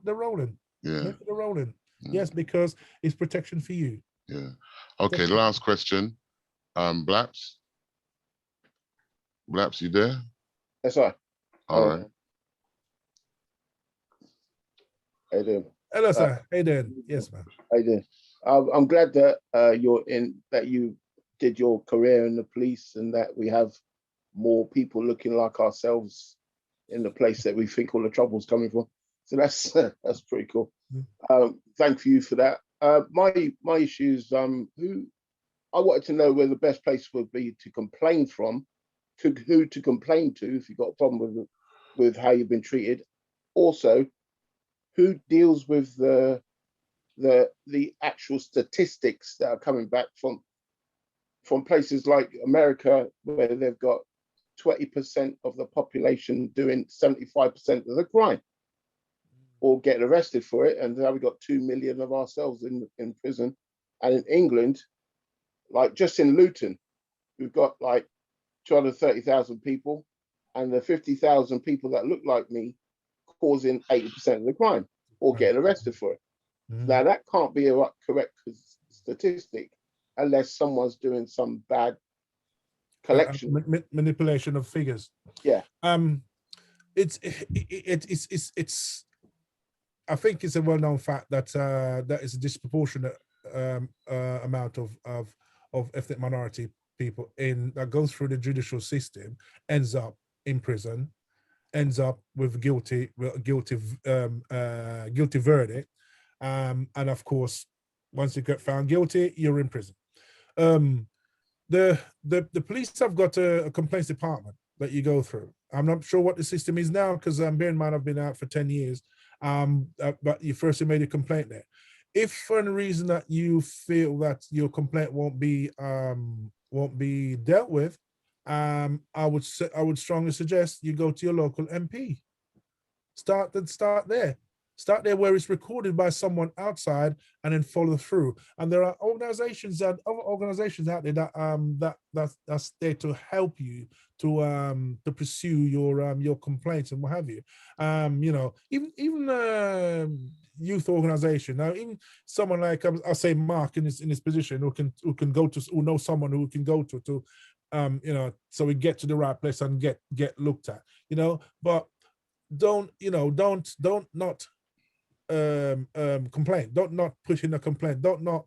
they're rolling. Yeah. Make sure they're rolling. Yes, because it's protection for you. Yeah. Okay, last question. Blaps, you there? Yes, sir. All right. How you doing? Hello, sir. How you doing? Yes, man. How you doing? I'm glad that you did your career in the police and that we have more people looking like ourselves in the place that we think all the trouble's coming from. So that's pretty cool. Thank you for that. My issues, who I wanted to know where the best place would be to complain from, who to complain to if you've got a problem with how you've been treated. Also, who deals with the actual statistics that are coming back from places like America, where they've got 20% of the population doing 75% of the crime or getting arrested for it, and now we've got 2 million of ourselves in prison. And in England, like just in Luton, we've got like 230,000 people, and the 50,000 people that look like me causing 80% of the crime or getting arrested for it. Now that can't be a correct statistic unless someone's doing some bad collection, manipulation of figures. Yeah. It's I think it's a well-known fact that that is a disproportionate amount of ethnic minority people that goes through the judicial system, ends up in prison, ends up with guilty verdict, and of course, once you get found guilty, you're in prison. The police have got a complaints department that you go through. I'm not sure what the system is now because bear in mind I've been out for 10 years. But you first made a complaint there. If for any reason that you feel that your complaint won't be dealt with, I would strongly suggest you go to your local MP. Start there. Start there where it's recorded by someone outside, and then follow through. And there are organizations out there that's there to help you to pursue your complaints and what have you. You know, even youth organization. Now, even someone like I'll say Mark in his position who know someone who can go to you know, so we get to the right place and get looked at. You know, but don't not complain. Don't not push in a complaint. Don't not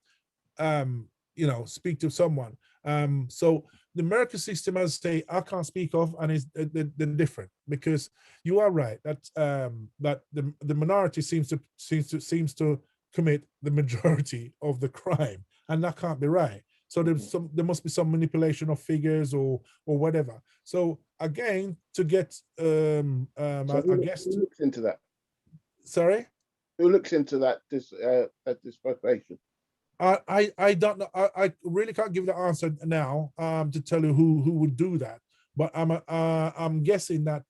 you know, speak to someone. So the American system, as I say, I can't speak of, and it's they're different, because you are right that that the minority seems to commit the majority of the crime, and that can't be right. So there must be some manipulation of figures or whatever. So again, to get so I guess who looks into that? Sorry? Who looks into that disproportion? I don't know. I really can't give the answer now to tell you who would do that. But I'm guessing that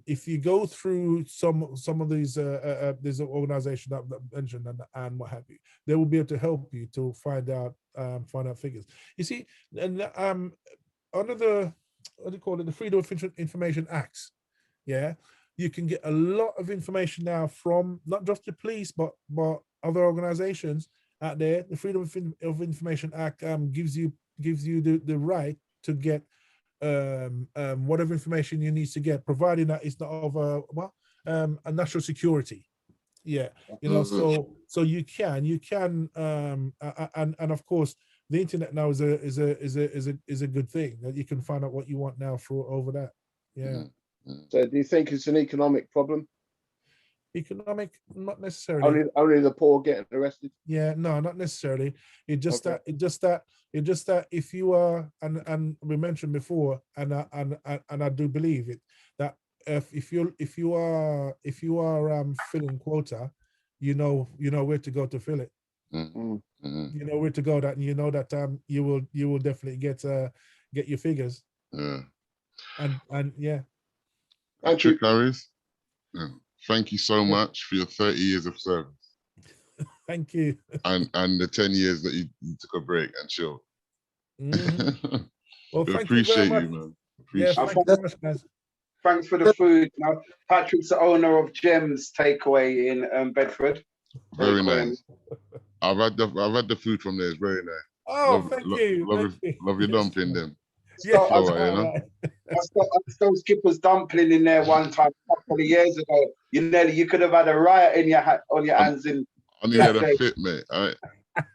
if you go through some of these organizations that mentioned and what have you, they will be able to help you to find out figures. You see, and under the what do you call it, the Freedom of Information Acts, yeah, you can get a lot of information now from not just the police but other organizations out there. The Freedom of Information Act gives you the right to get whatever information you need to get, providing that it's not of a national security. Yeah, you know, so you can and of course the internet now is a good thing that you can find out what you want now over that. Yeah. So do you think it's an economic problem? Economic, not necessarily. Only the poor getting arrested? Yeah, no, not necessarily. It's just that if you are, and we mentioned before, and I do believe it, that if you are filling quota, you know where to go to fill it. You know where to go. That you know that you will definitely get your figures. Yeah. And yeah. Patrick Harris, thank you so much for your 30 years of service. Thank you. And the 10 years that you took a break and chill. Well, we thank you very much. man. Yes, thank you very much, guys. Thanks for the food. Now, Patrick's the owner of Gems Takeaway in Bedford. Very nice. I've had the food from there. It's very nice. Oh, thank you. Love your dumpling, then. Yeah, I stole Skipper's dumpling in there one time a couple of years ago. You could have had a riot in on your hands in. I needed a fit, mate. All right.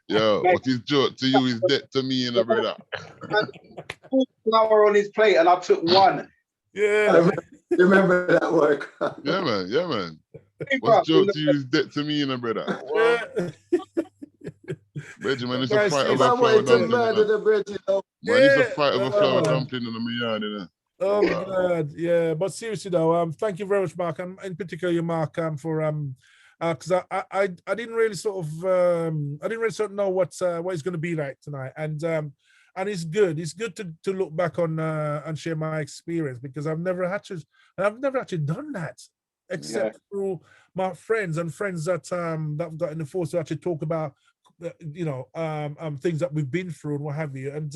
Yo, what is joke to you is debt to me, brother. Flour on his plate, and I took one. Yeah, remember that work. Yeah, man. What's joke to you is debt to me, brother. Wow. Benjaman, it's a fight over flour dumpling. Man, it's a fight over flour dumpling in the yard, you know. Oh my God, yeah. But seriously though, thank you very much, Mark, and in particular you, Mark, for because I didn't really sort of know what it's going to be like tonight, and it's good. It's good to look back on and share my experience, because I've never actually done that, except through my friends that I've got in the force to actually talk about things that we've been through and what have you, and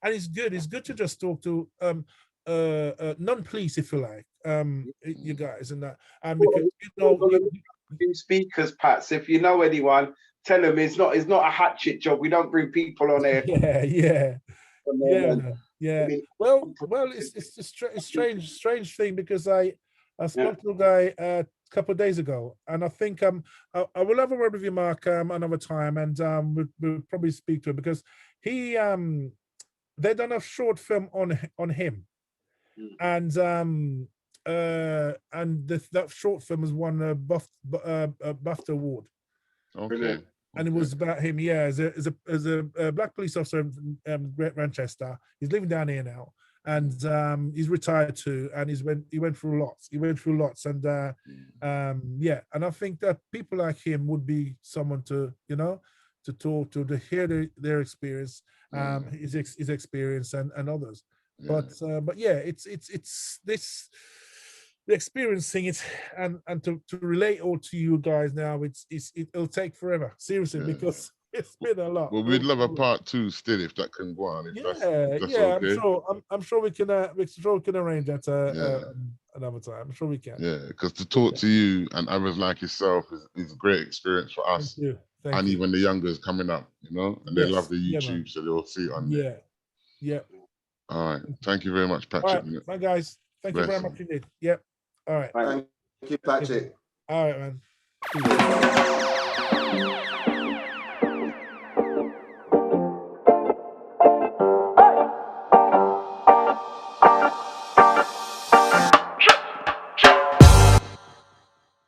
it's good to just talk to non-police, if you like, you guys, and that, and because speakers, Pats, if you know anyone, tell them it's not a hatchet job. We don't bring people on here. Yeah. Well, it's a strange thing, because I spoke to a guy a couple of days ago, and I think I will have a word with you, Mark, another time, and we'll probably speak to him, because he they done a short film on him, and that short film has won a BAFTA award. Okay. And it was about him, as a black police officer in Manchester. He's living down here now, and he's retired too. And he went through lots. And and I think that people like him would be someone to talk to hear their experience, his experience, and others. Yeah. But yeah, it's this. The experiencing it and to relate all to you guys now, it'll take forever, seriously, because it's been a lot. Well, we'd love a part 2 still, if that can go on. That's okay. I'm sure we can arrange that another time. I'm sure we can. Yeah, because to talk to you and others like yourself is a great experience for us. Thank you. Even the youngers coming up, and they love the YouTube, so they'll see it on there. Yeah. All right. Thank you very much, Patrick. All right. Bye, guys. Thank you very much indeed. Yep. All right. Thank you, Patrick. All right, man.